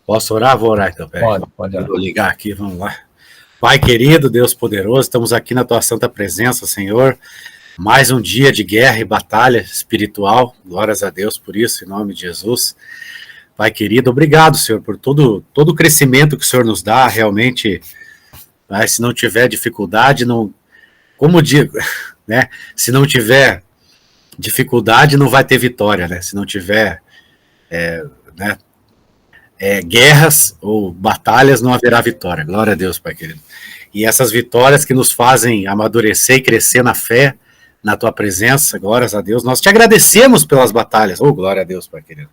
Posso orar? Vou orar então, peraí. Pode orar. Vou ligar aqui, vamos lá. Pai querido, Deus poderoso, estamos aqui na tua santa presença, Senhor. Mais um dia de guerra e batalha espiritual. Glórias a Deus por isso, em nome de Jesus. Pai querido, obrigado, Senhor, por todo o crescimento que o Senhor nos dá. Realmente, se não tiver dificuldade, não, como digo, né? Se não tiver dificuldade, não vai ter vitória, né? Se não tiver guerras ou batalhas, não haverá vitória. Glória a Deus, Pai querido. E essas vitórias que nos fazem amadurecer e crescer na fé, na tua presença, glórias a Deus. Nós te agradecemos pelas batalhas. Oh, glória a Deus, Pai querido.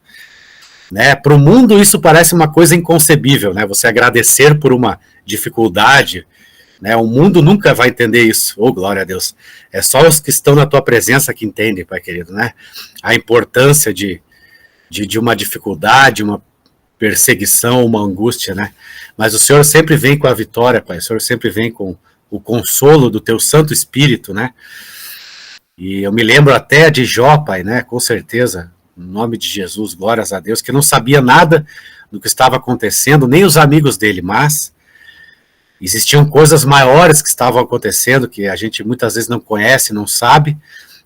Né? Para o mundo isso parece uma coisa inconcebível, né? Você agradecer por uma dificuldade, né? O mundo nunca vai entender isso. Oh, glória a Deus. É só os que estão na tua presença que entendem, Pai querido, né? A importância de uma dificuldade, uma perseguição, uma angústia, né? Mas o Senhor sempre vem com a vitória, Pai. O Senhor sempre vem com o consolo do teu Santo Espírito, né? E eu me lembro até de Jó, Pai, né? Com certeza, em nome de Jesus, glórias a Deus, que não sabia nada do que estava acontecendo, nem os amigos dele, mas existiam coisas maiores que estavam acontecendo, que a gente muitas vezes não conhece, não sabe,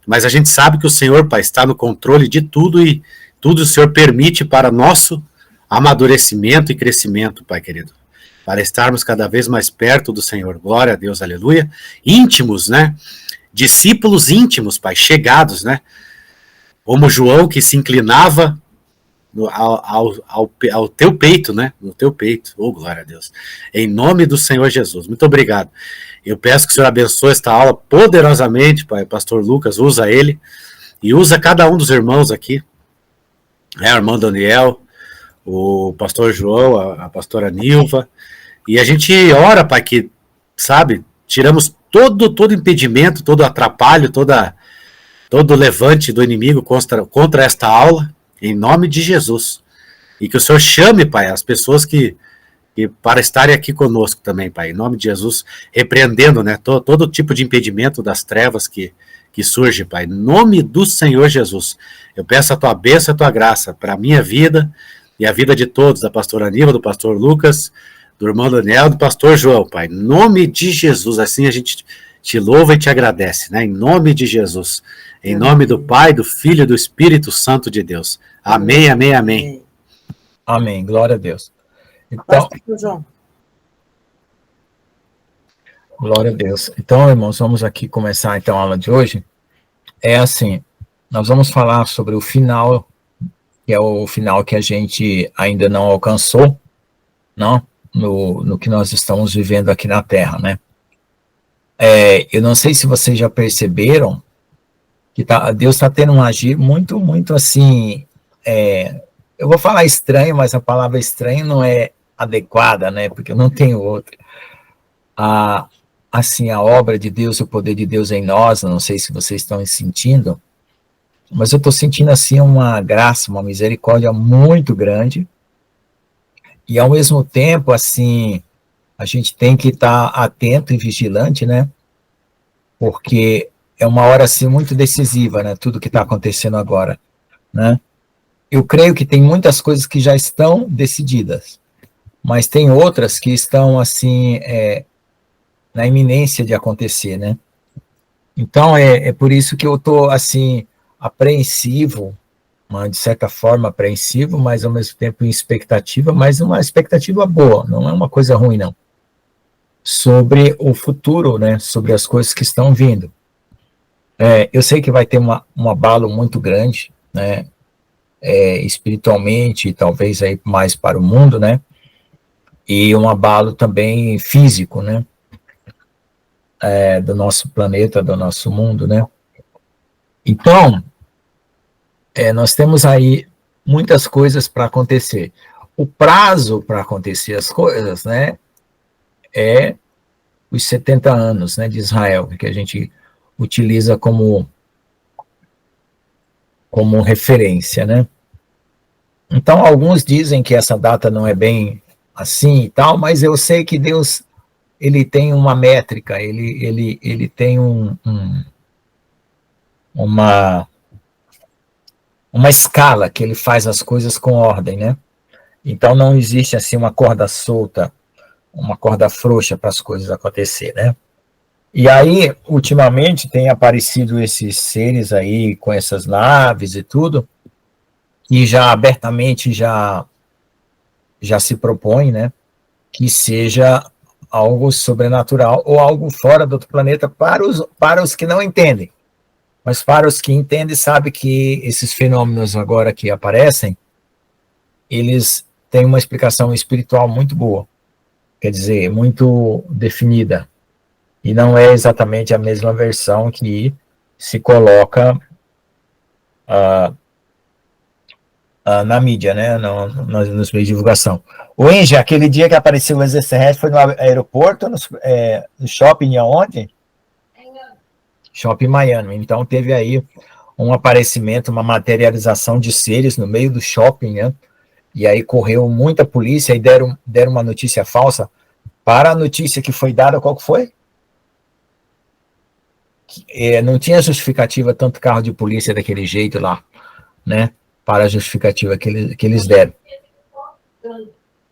mas a gente sabe que o Senhor, Pai, está no controle de tudo e tudo o Senhor permite para nosso amadurecimento e crescimento, Pai querido, para estarmos cada vez mais perto do Senhor, glória a Deus, aleluia, íntimos, né, discípulos íntimos, Pai, chegados, né, como João que se inclinava ao teu peito, né, no teu peito, oh glória a Deus, em nome do Senhor Jesus, muito obrigado, eu peço que o Senhor abençoe esta aula poderosamente, Pai, Pastor Lucas, usa ele, e usa cada um dos irmãos aqui, né, o irmão Daniel, o pastor João, a pastora Nilva, e a gente ora, Pai, que, sabe, tiramos todo impedimento, todo atrapalho, todo levante do inimigo contra esta aula, em nome de Jesus, e que o Senhor chame, Pai, as pessoas que para estarem aqui conosco também, Pai, em nome de Jesus, repreendendo, né, todo tipo de impedimento das trevas que surge, Pai, em nome do Senhor Jesus, eu peço a tua bênção, a tua graça, para a minha vida, e a vida de todos, da pastora Aníbal, do pastor Lucas, do irmão Daniel, do pastor João, Pai, em nome de Jesus, assim a gente te louva e te agradece, né, em nome de Jesus, em nome do Pai, do Filho e do Espírito Santo de Deus, amém, amém, amém. Amém, glória a Deus. Então, pastor João. Glória a Deus. Então, irmãos, vamos aqui começar então a aula de hoje. É assim, nós vamos falar sobre o final, que é o final que a gente ainda não alcançou, não? No que nós estamos vivendo aqui na Terra, né? Eu não sei se vocês já perceberam que Deus está tendo um agir muito, muito assim, eu vou falar estranho, mas a palavra estranho não é adequada, né? Porque eu não tenho outra. Assim, a obra de Deus, o poder de Deus em nós, não sei se vocês estão sentindo, mas eu estou sentindo assim uma graça, uma misericórdia muito grande, e ao mesmo tempo, assim, a gente tem que estar atento e vigilante, né, porque é uma hora assim muito decisiva, né, tudo que está acontecendo agora, né. Eu creio que tem muitas coisas que já estão decididas, mas tem outras que estão assim, na iminência de acontecer, né. Então, é por isso que eu estou, assim, apreensivo, de certa forma apreensivo, mas ao mesmo tempo em expectativa, mas uma expectativa boa, não é uma coisa ruim, não, sobre o futuro, né, sobre as coisas que estão vindo. Eu sei que vai ter um abalo muito grande, né, espiritualmente, e talvez aí mais para o mundo, né, e um abalo também físico, né, do nosso planeta, do nosso mundo, né? Então, nós temos aí muitas coisas para acontecer. O prazo para acontecer as coisas, né, é os 70 anos, né, de Israel, que a gente utiliza como referência, né? Então, alguns dizem que essa data não é bem assim e tal, mas eu sei que Deus, ele tem uma métrica, ele tem uma escala que ele faz as coisas com ordem, né? Então não existe assim uma corda solta, uma corda frouxa para as coisas acontecer, né? E aí, ultimamente, tem aparecido esses seres aí com essas naves e tudo, e já abertamente já se propõe, né, que seja algo sobrenatural ou algo fora do outro planeta para os que não entendem. Mas para os que entendem, sabe que esses fenômenos agora que aparecem, eles têm uma explicação espiritual muito boa, quer dizer, muito definida. E não é exatamente a mesma versão que se coloca na mídia, né, nos meios de divulgação. O Engie, aquele dia que apareceu o extraterrestre, foi no aeroporto, no shopping, aonde? Shopping Miami. Então teve aí um aparecimento, uma materialização de seres no meio do shopping, né? E aí correu muita polícia e deram uma notícia falsa. Para a notícia que foi dada, qual que foi? Não tinha justificativa tanto carro de polícia daquele jeito lá, né? Para a justificativa que eles deram.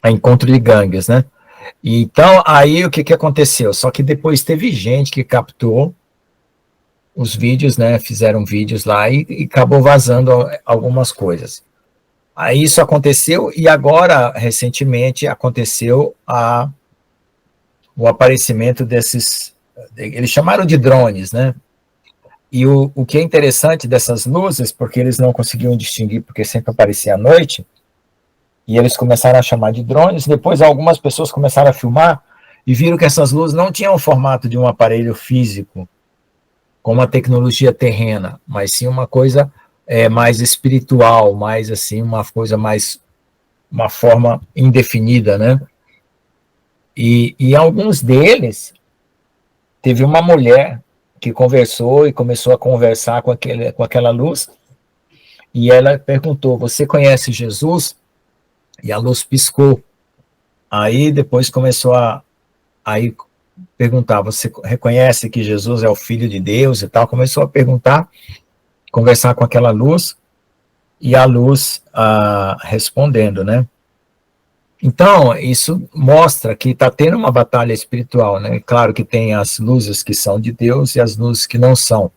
A encontro de gangues, né? Então, aí o que aconteceu? Só que depois teve gente que captou os vídeos, né? Fizeram vídeos lá e acabou vazando algumas coisas. Aí isso aconteceu e agora, recentemente, aconteceu o aparecimento desses, eles chamaram de drones, né? E o que é interessante dessas luzes, porque eles não conseguiam distinguir, porque sempre aparecia à noite, e eles começaram a chamar de drones, depois algumas pessoas começaram a filmar e viram que essas luzes não tinham o formato de um aparelho físico, com uma tecnologia terrena, mas sim uma coisa mais espiritual, mais assim, uma coisa mais, uma forma indefinida, né? E alguns deles, teve uma mulher que conversou e começou a conversar com aquela luz, e ela perguntou, você conhece Jesus? E a luz piscou. Aí depois começou aí perguntar, você reconhece que Jesus é o Filho de Deus e tal? Começou a perguntar, conversar com aquela luz, e a luz respondendo, né? Então, isso mostra que está tendo uma batalha espiritual, né? Claro que tem as luzes que são de Deus e as luzes que não são,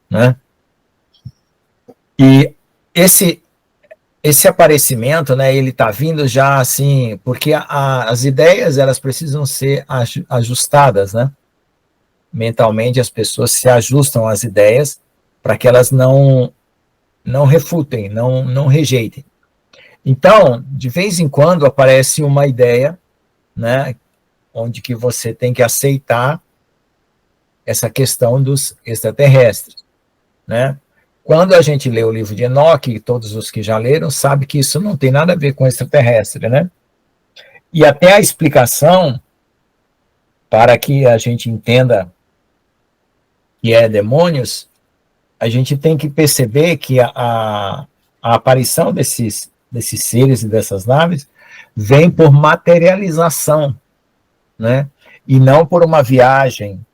né? E esse aparecimento, né, ele está vindo já assim, porque as ideias, elas precisam ser ajustadas, né? Mentalmente, as pessoas se ajustam às ideias para que elas não refutem, não rejeitem. Então, de vez em quando aparece uma ideia, né, onde que você tem que aceitar essa questão dos extraterrestres, né? Quando a gente lê o livro de Enoque, todos os que já leram, sabem que isso não tem nada a ver com extraterrestre, né? E até a explicação, para que a gente entenda que é demônios, a gente tem que perceber que a aparição desses seres e dessas naves vem por materialização, né? E não por uma viagem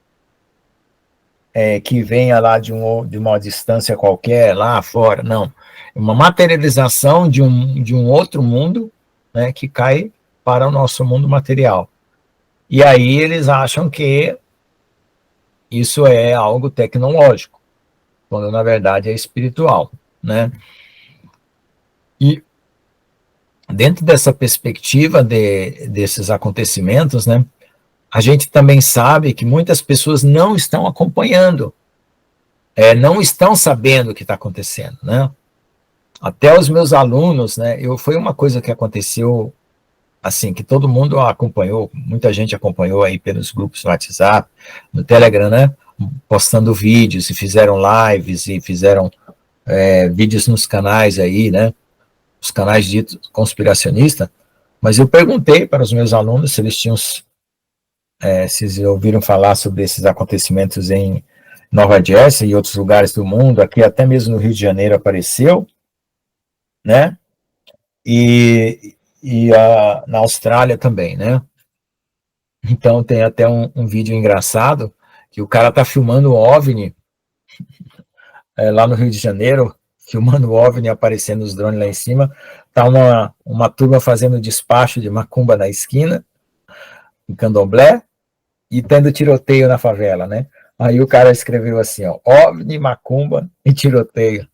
que venha lá de uma distância qualquer, lá fora, não. É uma materialização de um outro mundo, né, que cai para o nosso mundo material. E aí eles acham que isso é algo tecnológico, quando na verdade é espiritual, né? E dentro dessa perspectiva desses acontecimentos, né, a gente também sabe que muitas pessoas não estão acompanhando, não estão sabendo o que está acontecendo, né? Até os meus alunos, né, foi uma coisa que aconteceu, assim, que todo mundo acompanhou, muita gente acompanhou aí pelos grupos no WhatsApp, no Telegram, né, postando vídeos, e fizeram lives, e fizeram vídeos nos canais aí, né, os canais ditos conspiracionistas, mas eu perguntei para os meus alunos se eles tinham, se eles ouviram falar sobre esses acontecimentos em Nova Jersey e outros lugares do mundo, aqui até mesmo no Rio de Janeiro apareceu, né, e na Austrália também, né. Então tem até um vídeo engraçado, que o cara tá filmando o OVNI, lá no Rio de Janeiro, filmando o OVNI, aparecendo os drones lá em cima, Está uma turma fazendo despacho de macumba na esquina, em Candomblé, e tendo tiroteio na favela, né? Aí o cara escreveu assim, ó, OVNI, macumba e tiroteio,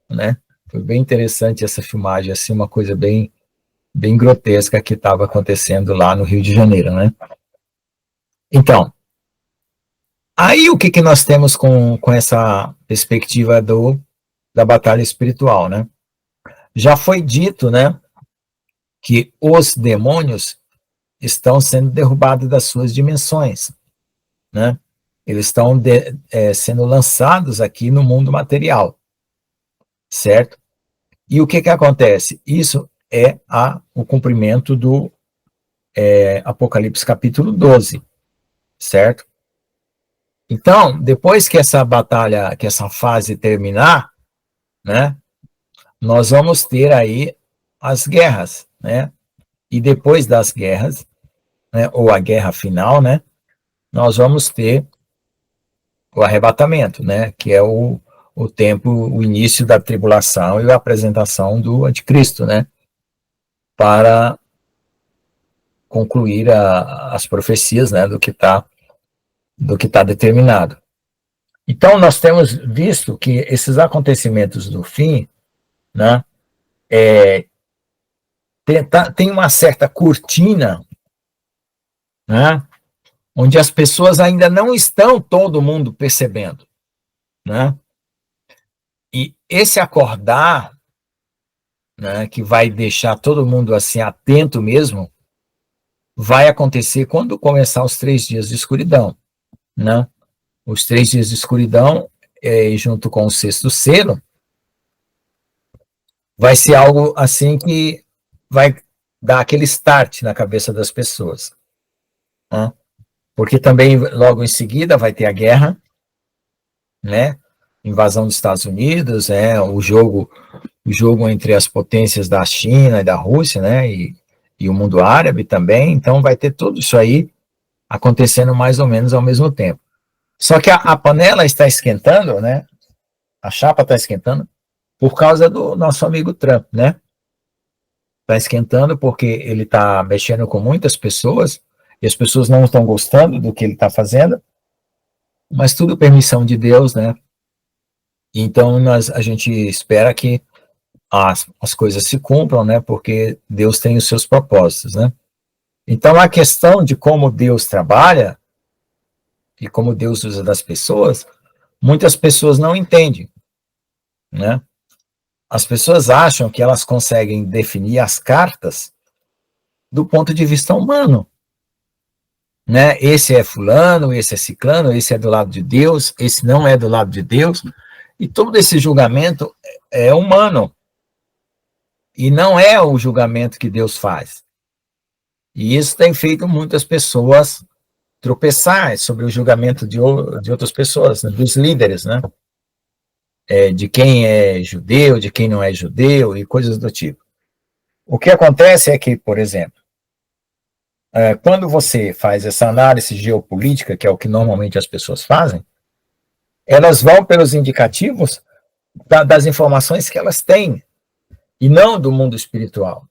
né? Foi bem interessante essa filmagem, assim, uma coisa bem grotesca que estava acontecendo lá no Rio de Janeiro, né? Então, aí o que nós temos com essa perspectiva da batalha espiritual, né? Já foi dito, né, que os demônios estão sendo derrubados das suas dimensões, né? Eles estão sendo lançados aqui no mundo material, certo? E o que acontece? Isso é o cumprimento do Apocalipse capítulo 12, certo? Então, depois que essa batalha, que essa fase terminar, né, nós vamos ter aí as guerras, né? E depois das guerras, né, ou a guerra final, né, nós vamos ter o arrebatamento, né, que é o tempo, o início da tribulação e a apresentação do anticristo, né, para concluir as profecias, né, do que tá determinado. Então, nós temos visto que esses acontecimentos do fim, né, tem uma certa cortina, né, onde as pessoas ainda não estão todo mundo percebendo, né? E esse acordar, né, que vai deixar todo mundo assim atento mesmo, vai acontecer quando começar os 3 dias de escuridão, né? Os 3 dias de escuridão, junto com o 6º selo, vai ser algo assim que vai dar aquele start na cabeça das pessoas, né? Porque também logo em seguida vai ter a guerra, né? Invasão dos Estados Unidos, o jogo entre as potências da China e da Rússia, né? E o mundo árabe também. Então vai ter tudo isso aí acontecendo mais ou menos ao mesmo tempo. Só que a panela está esquentando, né? A chapa está esquentando por causa do nosso amigo Trump, né? Está esquentando porque ele está mexendo com muitas pessoas e as pessoas não estão gostando do que ele está fazendo, mas tudo permissão de Deus, né? Então a gente espera que as coisas se cumpram, né? Porque Deus tem os seus propósitos, né? Então a questão de como Deus trabalha e como Deus usa das pessoas, muitas pessoas não entendem, né? As pessoas acham que elas conseguem definir as cartas do ponto de vista humano, né? Esse é fulano, esse é ciclano, esse é do lado de Deus, esse não é do lado de Deus, e todo esse julgamento é humano, e não é o julgamento que Deus faz. E isso tem feito muitas pessoas tropeçar sobre o julgamento de outras pessoas, né? Dos líderes, né? De quem é judeu, de quem não é judeu, e coisas do tipo. O que acontece é que, por exemplo, quando você faz essa análise geopolítica, que é o que normalmente as pessoas fazem, elas vão pelos indicativos das informações que elas têm, e não do mundo espiritual.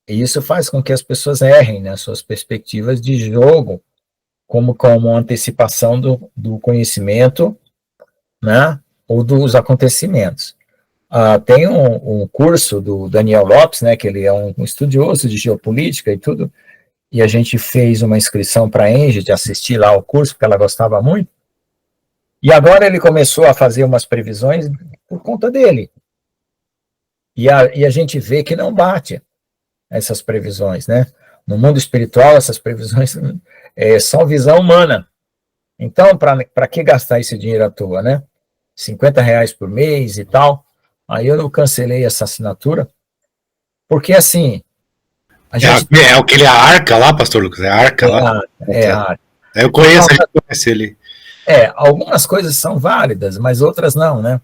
E isso faz com que as pessoas errem nas suas perspectivas de jogo, como uma antecipação do conhecimento, né, ou dos acontecimentos. Tem um curso do Daniel Lopes, né, que ele é um estudioso de geopolítica e tudo, e a gente fez uma inscrição para a Engie de assistir lá o curso, porque ela gostava muito, e agora ele começou a fazer umas previsões por conta dele. E a gente vê que não bate essas previsões, né? No mundo espiritual, essas previsões são visão humana. Então, para que gastar esse dinheiro à toa, né? R$50 por mês e tal. Aí eu não cancelei essa assinatura, porque assim, a gente... aquele Arca lá, pastor Lucas? É a Arca lá? Eu conheço, a gente conhece ele. Algumas coisas são válidas, mas outras não, né?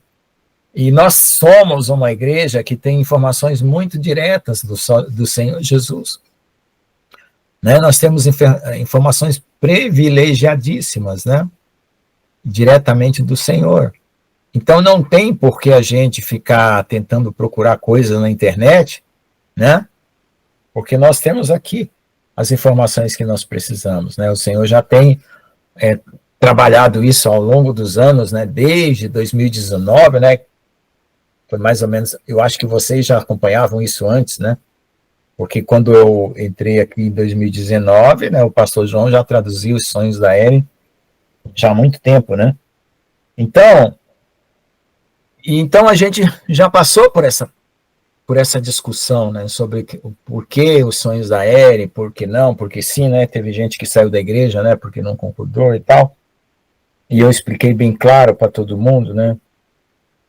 E nós somos uma igreja que tem informações muito diretas do Senhor Jesus, né? Nós temos informações privilegiadíssimas, né? Diretamente do Senhor. Então não tem por que a gente ficar tentando procurar coisas na internet né? Porque nós temos aqui as informações que nós precisamos, né? O Senhor já tem trabalhado isso ao longo dos anos, né? Desde 2019, né? Foi mais ou menos, eu acho que vocês já acompanhavam isso antes, né? Porque quando eu entrei aqui em 2019, né, o pastor João já traduziu os sonhos da Ellen já há muito tempo, né? Então a gente já passou por essa discussão, né, sobre o porquê os sonhos da Ellen, por que não, porque sim, né? Teve gente que saiu da igreja, né, porque não concordou e tal. E eu expliquei bem claro para todo mundo, né?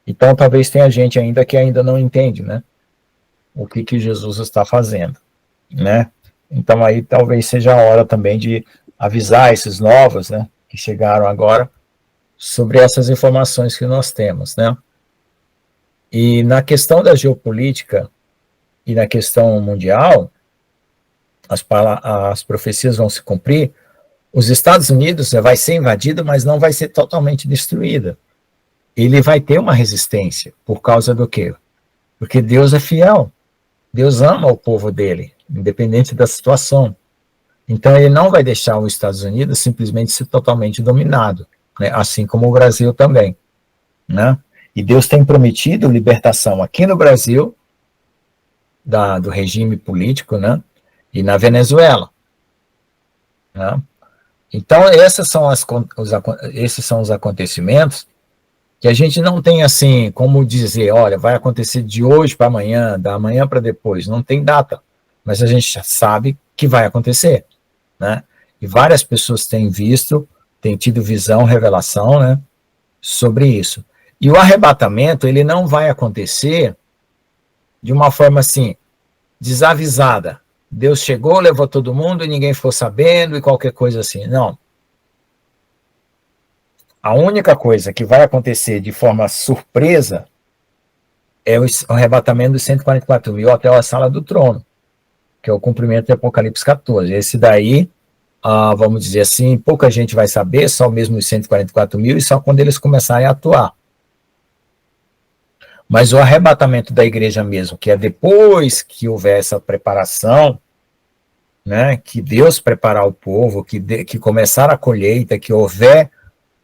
Então talvez tenha gente ainda que ainda não entende, né? O que Jesus está fazendo, né? Então aí talvez seja a hora também de avisar esses novos, né, que chegaram agora, sobre essas informações que nós temos, né? E na questão da geopolítica e na questão mundial, as profecias vão se cumprir. Os Estados Unidos vai ser invadido, mas não vai ser totalmente destruída. Ele vai ter uma resistência, por causa do quê? Porque Deus é fiel. Deus ama o povo dele, independente da situação. Então, ele não vai deixar os Estados Unidos simplesmente ser totalmente dominado, né? Assim como o Brasil também, né? E Deus tem prometido libertação aqui no Brasil, do regime político, né? E na Venezuela, né? Então, esses são os acontecimentos que a gente não tem, assim, como dizer, olha, vai acontecer de hoje para amanhã, da manhã para depois, não tem data, mas a gente já sabe que vai acontecer, né? E várias pessoas têm visto, têm tido visão, revelação, né, sobre isso. E o arrebatamento, ele não vai acontecer de uma forma assim, desavisada. Deus chegou, levou todo mundo e ninguém ficou sabendo e qualquer coisa assim. Não. A única coisa que vai acontecer de forma surpresa é o arrebatamento dos 144 mil até a sala do trono, que é o cumprimento de Apocalipse 14. Esse daí, vamos dizer assim, pouca gente vai saber, só mesmo os 144 mil, e só quando eles começarem a atuar. Mas o arrebatamento da igreja mesmo, que é depois que houver essa preparação, né, que Deus preparar o povo, que começar a colheita, que houver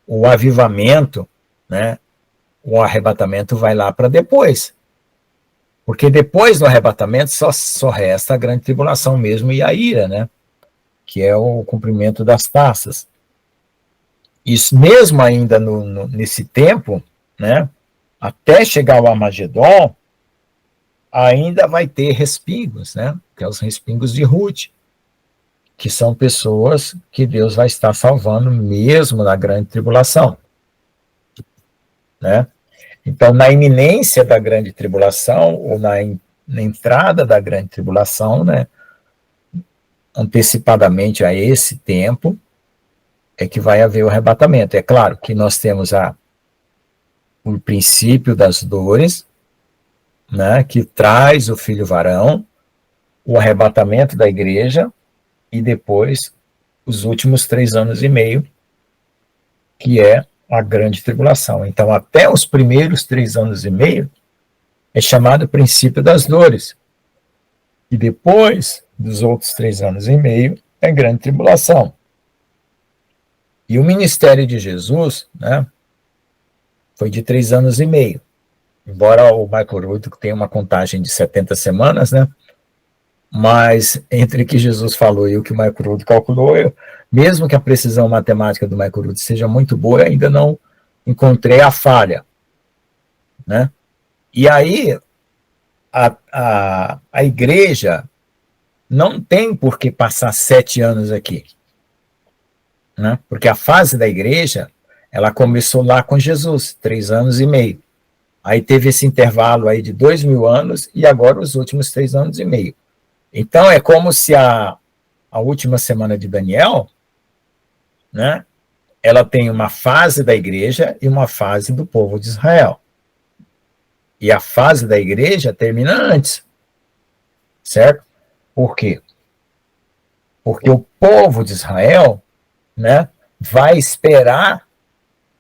o avivamento, né, o arrebatamento vai lá para depois. Porque depois do arrebatamento só resta a grande tribulação mesmo e a ira, né, que é o cumprimento das taças. Isso mesmo ainda nesse tempo, né, até chegar ao Armagedon, ainda vai ter respingos, né, que é os respingos de Ruth, que são pessoas que Deus vai estar salvando mesmo na grande tribulação, né? Então, na iminência da grande tribulação, ou na entrada da grande tribulação, né, antecipadamente a esse tempo, é que vai haver o arrebatamento. É claro que nós temos o princípio das dores, né, que traz o filho varão, o arrebatamento da igreja, e depois os últimos 3 anos e meio, que é a grande tribulação. Então, até os primeiros 3 anos e meio é chamado princípio das dores. E depois dos outros 3 anos e meio é grande tribulação. E o ministério de Jesus, né, foi de 3 anos e meio. Embora o Michael Rood tenha uma contagem de 70 semanas, né, mas entre o que Jesus falou e o que o Michael Rood calculou, mesmo que a precisão matemática do Michael Rood seja muito boa, eu ainda não encontrei a falha, né? E aí, a igreja não tem por que passar 7 anos aqui, né? Porque a fase da igreja, ela começou lá com Jesus, 3 anos e meio. Aí teve esse intervalo aí de 2.000 anos e agora os últimos 3 anos e meio. Então, é como se a última semana de Daniel, né, ela tem uma fase da igreja e uma fase do povo de Israel. E a fase da igreja termina antes, certo? Por quê? Porque o povo de Israel, né, vai esperar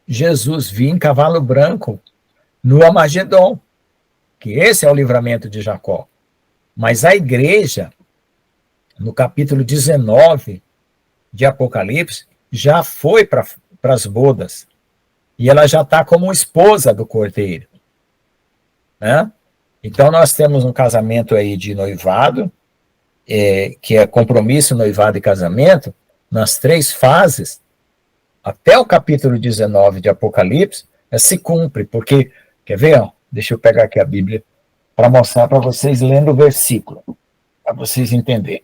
Jesus vir em cavalo branco no Armagedon, que esse é o livramento de Jacó. Mas a igreja, no capítulo 19 de Apocalipse, já foi para as bodas. E ela já está como esposa do Cordeiro. Né? Então, nós temos um casamento aí de noivado, que é compromisso, noivado e casamento, nas 3 fases, até o capítulo 19 de Apocalipse, se cumpre, porque, quer ver? Ó, deixa eu pegar aqui a Bíblia para mostrar para vocês lendo o versículo, para vocês entenderem.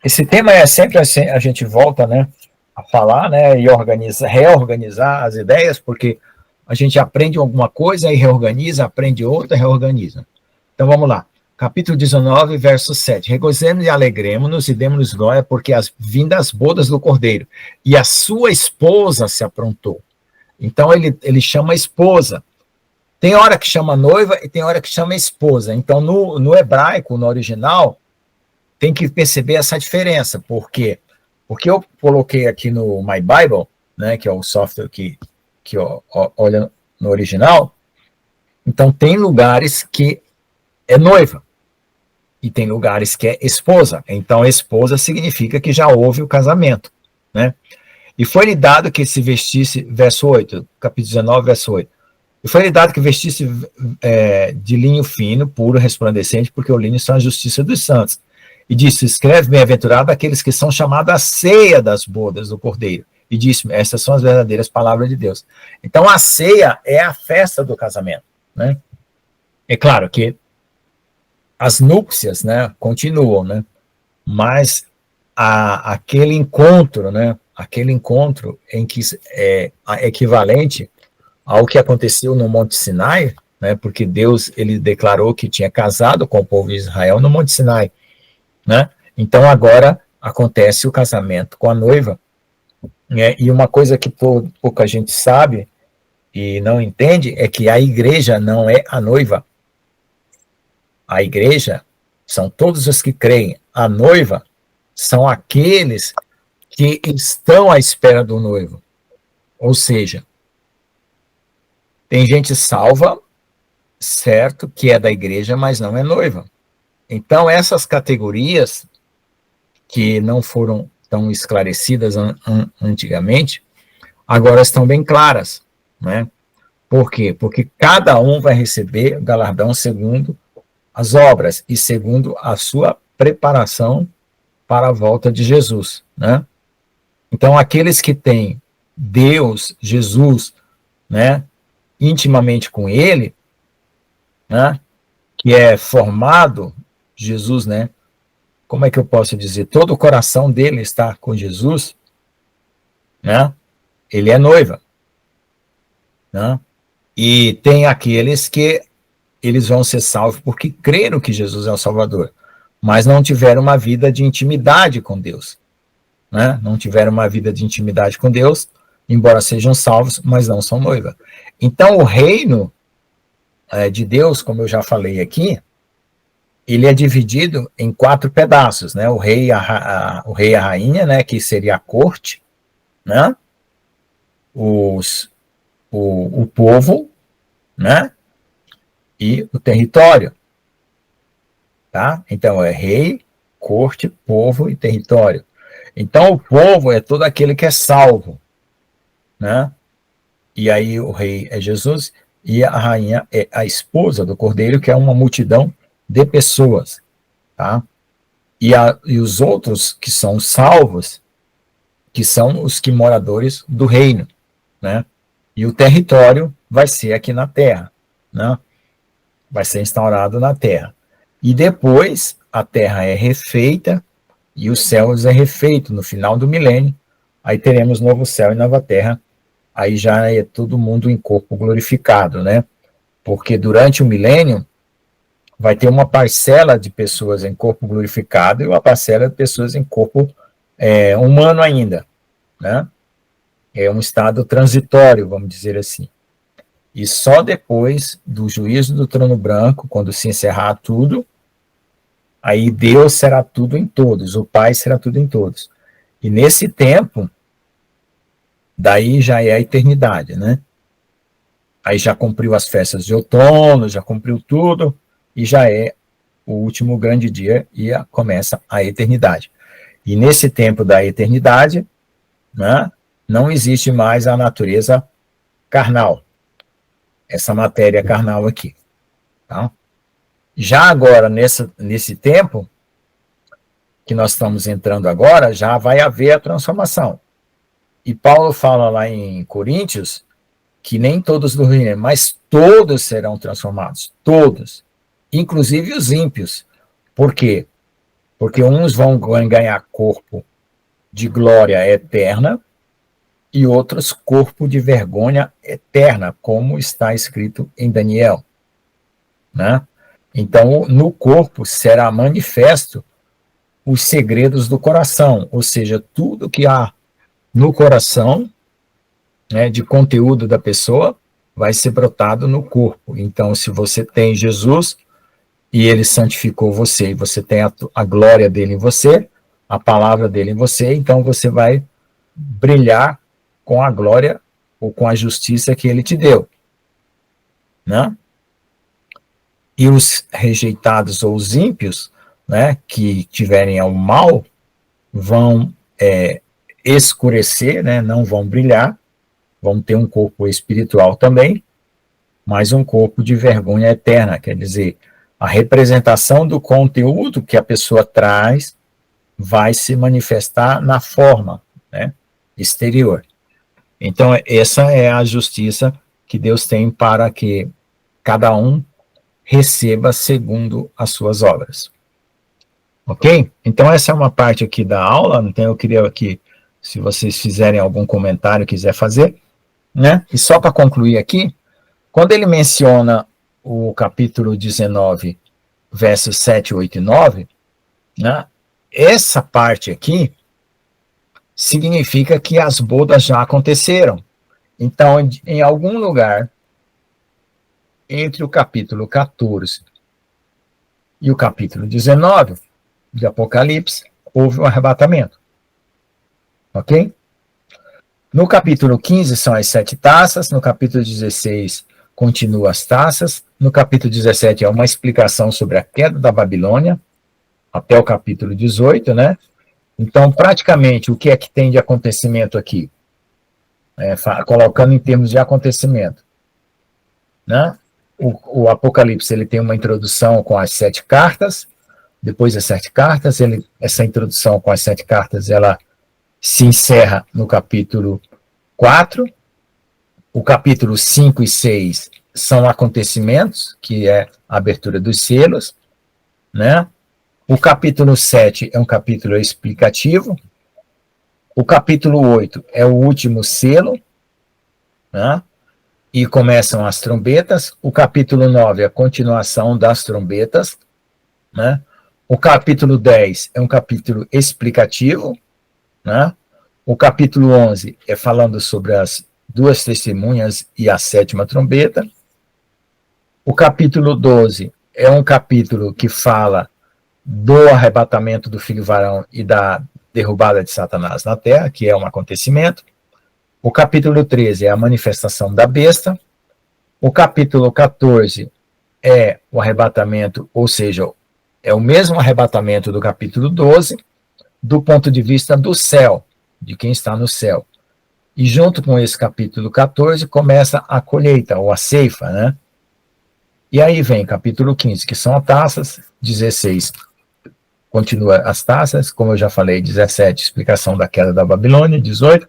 Esse tema é sempre assim, a gente volta, né, a falar, né, e reorganizar as ideias, porque a gente aprende alguma coisa e reorganiza, aprende outra e reorganiza. Então vamos lá. Capítulo 19, verso 7. Regozemos e alegremos-nos e demos-nos glória, porque vindas as bodas do Cordeiro, e a sua esposa se aprontou. Então ele chama esposa. Tem hora que chama noiva e tem hora que chama esposa. Então no hebraico, no original, tem que perceber essa diferença. Por quê? Porque eu coloquei aqui no My Bible, né, que é o software que olha no original, então tem lugares que é noiva e tem lugares que é esposa. Então esposa significa que já houve o casamento, né? E foi-lhe dado que se vestisse, verso 8, capítulo 19, verso 8, e foi-lhe dado que vestisse de linho fino, puro, resplandecente, porque o linho são a justiça dos santos. E disse, escreve bem-aventurado aqueles que são chamados à ceia das bodas do Cordeiro. E disse, essas são as verdadeiras palavras de Deus. Então a ceia é a festa do casamento, né? É claro que as núpcias, né, continuam, né? Mas aquele encontro, né? Aquele encontro em que é equivalente ao que aconteceu no Monte Sinai, né? Porque Deus ele declarou que tinha casado com o povo de Israel no Monte Sinai, né? Então agora acontece o casamento com a noiva, né? E uma coisa que pouca gente sabe e não entende é que a igreja não é a noiva. A igreja são todos os que creem. A noiva são aqueles que estão à espera do noivo. Ou seja, tem gente salva, certo, que é da igreja, mas não é noiva. Então, essas categorias que não foram tão esclarecidas antigamente, agora estão bem claras, né? Por quê? Porque cada um vai receber galardão segundo as obras e segundo a sua preparação para a volta de Jesus, né? Então, aqueles que têm Deus, Jesus, né, intimamente com ele, né, que é formado, Jesus, né, como é que eu posso dizer? Todo o coração dele está com Jesus, né? Ele é noiva, né? E tem aqueles que eles vão ser salvos porque creram que Jesus é o Salvador, mas não tiveram uma vida de intimidade com Deus, né? Não tiveram uma vida de intimidade com Deus, embora sejam salvos, mas não são noiva. Então, o reino de Deus, como eu já falei aqui, ele é dividido em 4 pedaços, né? O rei e a rainha, né? Que seria a corte, né? O povo, né? E o território, tá? Então é rei, corte, povo e território. Então o povo é todo aquele que é salvo, né? E aí o rei é Jesus e a rainha é a esposa do Cordeiro, que é uma multidão de pessoas, tá? E os outros que são salvos, que são os que moradores do reino, né? E o território vai ser aqui na terra, né? Vai ser instaurado na terra. E depois a terra é refeita e os céus é refeito no final do milênio. Aí teremos novo céu e nova terra. Aí já é todo mundo em corpo glorificado, né? Porque durante o milênio vai ter uma parcela de pessoas em corpo glorificado e uma parcela de pessoas em corpo humano ainda, né? É um estado transitório, vamos dizer assim. E só depois do juízo do trono branco, quando se encerrar tudo, aí Deus será tudo em todos, o Pai será tudo em todos. E nesse tempo, daí já é a eternidade, né? Aí já cumpriu as festas de outono, já cumpriu tudo, e já é o último grande dia e começa a eternidade. E nesse tempo da eternidade, né, não existe mais a natureza carnal, essa matéria carnal aqui. Tá? Já agora, nesse tempo que nós estamos entrando agora, já vai haver a transformação. E Paulo fala lá em Coríntios que nem todos do reino, mas todos serão transformados, todos, inclusive os ímpios. Por quê? Porque uns vão ganhar corpo de glória eterna e outros corpo de vergonha eterna, como está escrito em Daniel. Né? Então, no corpo será manifesto os segredos do coração, ou seja, tudo que há no coração, né, de conteúdo da pessoa, vai ser brotado no corpo. Então, se você tem Jesus e ele santificou você, e você tem a glória dele em você, a palavra dele em você, então você vai brilhar com a glória ou com a justiça que ele te deu. Né? E os rejeitados ou os ímpios, né, que tiverem ao mal, vão escurecer, né, não vão brilhar, vão ter um corpo espiritual também, mas um corpo de vergonha eterna, quer dizer, a representação do conteúdo que a pessoa traz vai se manifestar na forma, né, exterior. Então, essa é a justiça que Deus tem para que cada um receba segundo as suas obras. Ok? Então, essa é uma parte aqui da aula, então eu queria que, se vocês fizerem algum comentário, quiser fazer, né? E só para concluir aqui, quando ele menciona o capítulo 19, versos 7, 8 e 9, né? Essa parte aqui significa que as bodas já aconteceram. Então, em algum lugar, entre o capítulo 14 e o capítulo 19 de Apocalipse, houve um arrebatamento. Ok? No capítulo 15 são as 7 taças, no capítulo 16 continua as taças, no capítulo 17 é uma explicação sobre a queda da Babilônia, até o capítulo 18, né? Então, praticamente, o que é que tem de acontecimento aqui? Colocando em termos de acontecimento, né? O Apocalipse ele tem uma introdução com as 7 cartas, depois das 7 cartas, essa introdução com as 7 cartas, ela se encerra no capítulo 4, o capítulo 5 e 6 são acontecimentos, que é a abertura dos selos, né? O capítulo 7 é um capítulo explicativo, o capítulo 8 é o último selo, né? E começam as trombetas, o capítulo 9 é a continuação das trombetas, né? O capítulo 10 é um capítulo explicativo, né? O capítulo 11 é falando sobre as 2 testemunhas e a 7ª trombeta. O capítulo 12 é um capítulo que fala do arrebatamento do filho varão e da derrubada de Satanás na terra, que é um acontecimento. O capítulo 13 é a manifestação da besta. O capítulo 14 é o arrebatamento, ou seja, é o mesmo arrebatamento do capítulo 12, do ponto de vista do céu, de quem está no céu. E junto com esse capítulo 14 começa a colheita, ou a ceifa, né? E aí vem capítulo 15, que são as taças, 16 continua as taças, como eu já falei, 17, explicação da queda da Babilônia, 18,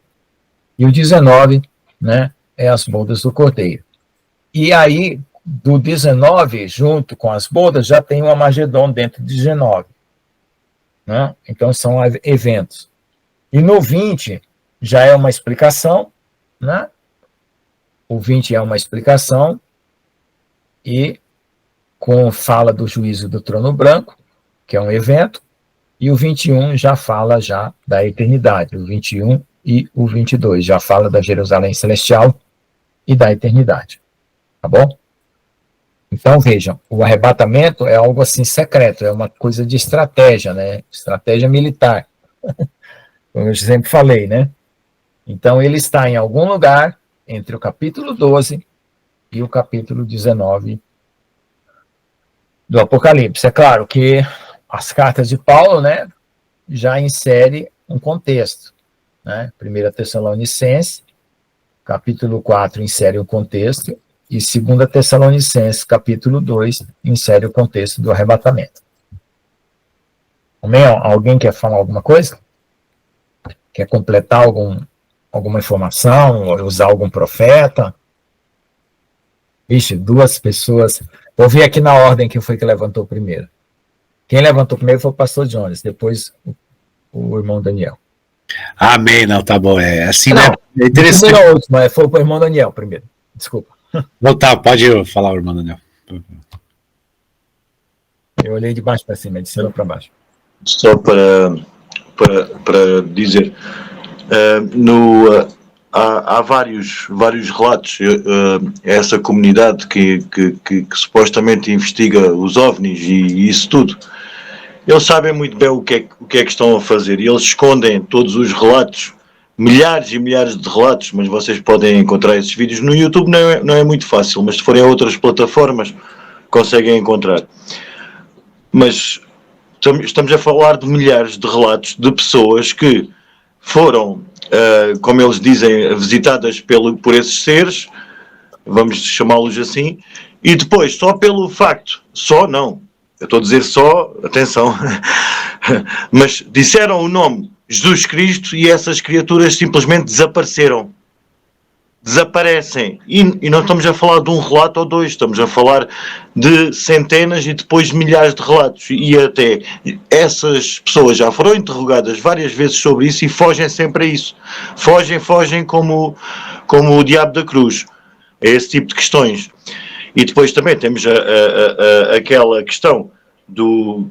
e o 19, né, é as bodas do Cordeiro. E aí, do 19, junto com as bodas, já tem o Armagedon dentro de 19. Né? Então, são eventos. E no 20, já é uma explicação, né? O 20 é uma explicação, e com fala do juízo do trono branco, que é um evento, e o 21 já fala já da eternidade, o 21 e o 22 já fala da Jerusalém celestial e da eternidade, tá bom? Então, vejam, o arrebatamento é algo assim secreto, é uma coisa de estratégia, né? Estratégia militar, como eu sempre falei, né? Então, ele está em algum lugar entre o capítulo 12 e o capítulo 19 do Apocalipse. É claro que as cartas de Paulo, né, já insere um contexto, né? 1 Tessalonicenses, capítulo 4, insere o contexto, e 2 Tessalonicenses, capítulo 2, insere o contexto do arrebatamento. Alguém quer falar alguma coisa? Quer completar alguma informação, ou usar algum profeta? Vixe, 2 pessoas. Vou ver aqui na ordem quem foi que levantou primeiro. Quem levantou primeiro foi o pastor Jones, depois o irmão Daniel. Amém, não, tá bom. É assim, Não, né? É interessante. Primeiro, último, foi o irmão Daniel primeiro. Desculpa. Não, tá, pode falar, irmão Daniel. Eu olhei de baixo para cima, de cima para baixo. Só para dizer, há vários relatos. Essa comunidade que supostamente investiga os OVNIs e isso tudo, eles sabem muito bem o que é que estão a fazer, e eles escondem todos os relatos, milhares e milhares de relatos, mas vocês podem encontrar esses vídeos no YouTube. Não é muito fácil, mas se forem a outras plataformas conseguem encontrar. Mas estamos a falar de milhares de relatos de pessoas que foram, como eles dizem, visitadas por esses seres, vamos chamá-los assim, e depois, só pelo facto, eu estou a dizer só, atenção, mas disseram o nome Jesus Cristo e essas criaturas simplesmente desaparecem. E não estamos a falar de um relato ou dois, estamos a falar de centenas e depois milhares de relatos. E até essas pessoas já foram interrogadas várias vezes sobre isso e fogem sempre a isso. Fogem como o diabo da cruz. É esse tipo de questões. E depois também temos aquela questão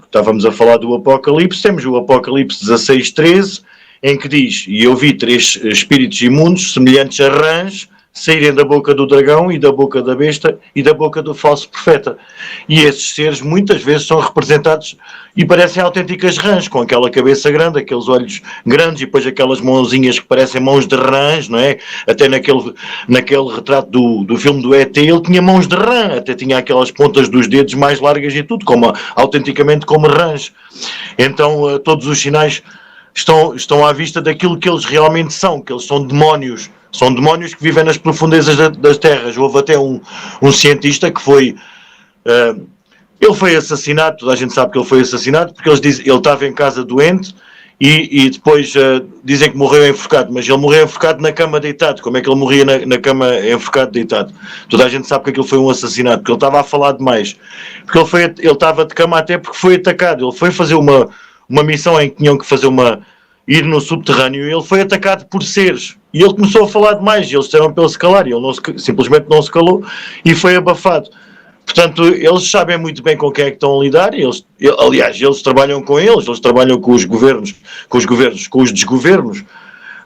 estávamos a falar do Apocalipse, temos o Apocalipse 16:13, em que diz: e eu vi 3 espíritos imundos, semelhantes a rãs, saírem da boca do dragão e da boca da besta e da boca do falso profeta. E esses seres muitas vezes são representados e parecem autênticas rãs, com aquela cabeça grande, aqueles olhos grandes e depois aquelas mãozinhas que parecem mãos de rãs, não é? Até naquele retrato do filme do ET, ele tinha mãos de rã, até tinha aquelas pontas dos dedos mais largas e tudo, autenticamente como rãs. Então todos os sinais estão à vista daquilo que eles realmente são, que eles são demónios. São demónios que vivem nas profundezas das terras. Houve até um cientista que foi... ele foi assassinado, toda a gente sabe que ele foi assassinado, porque eles dizem ele estava em casa doente e depois dizem que morreu enforcado, mas ele morreu enforcado na cama deitado. Como é que ele morria na cama enforcado deitado? Toda a gente sabe que aquilo foi um assassinato, porque ele estava a falar demais. Porque ele estava de cama até porque foi atacado. Ele foi fazer uma missão em que tinham que ir no subterrâneo, e ele foi atacado por seres. E ele começou a falar demais, e eles disseram para ele se calar, e ele simplesmente não se calou e foi abafado. Portanto, eles sabem muito bem com quem é que estão a lidar, e eles trabalham com eles trabalham com os governos, com os desgovernos,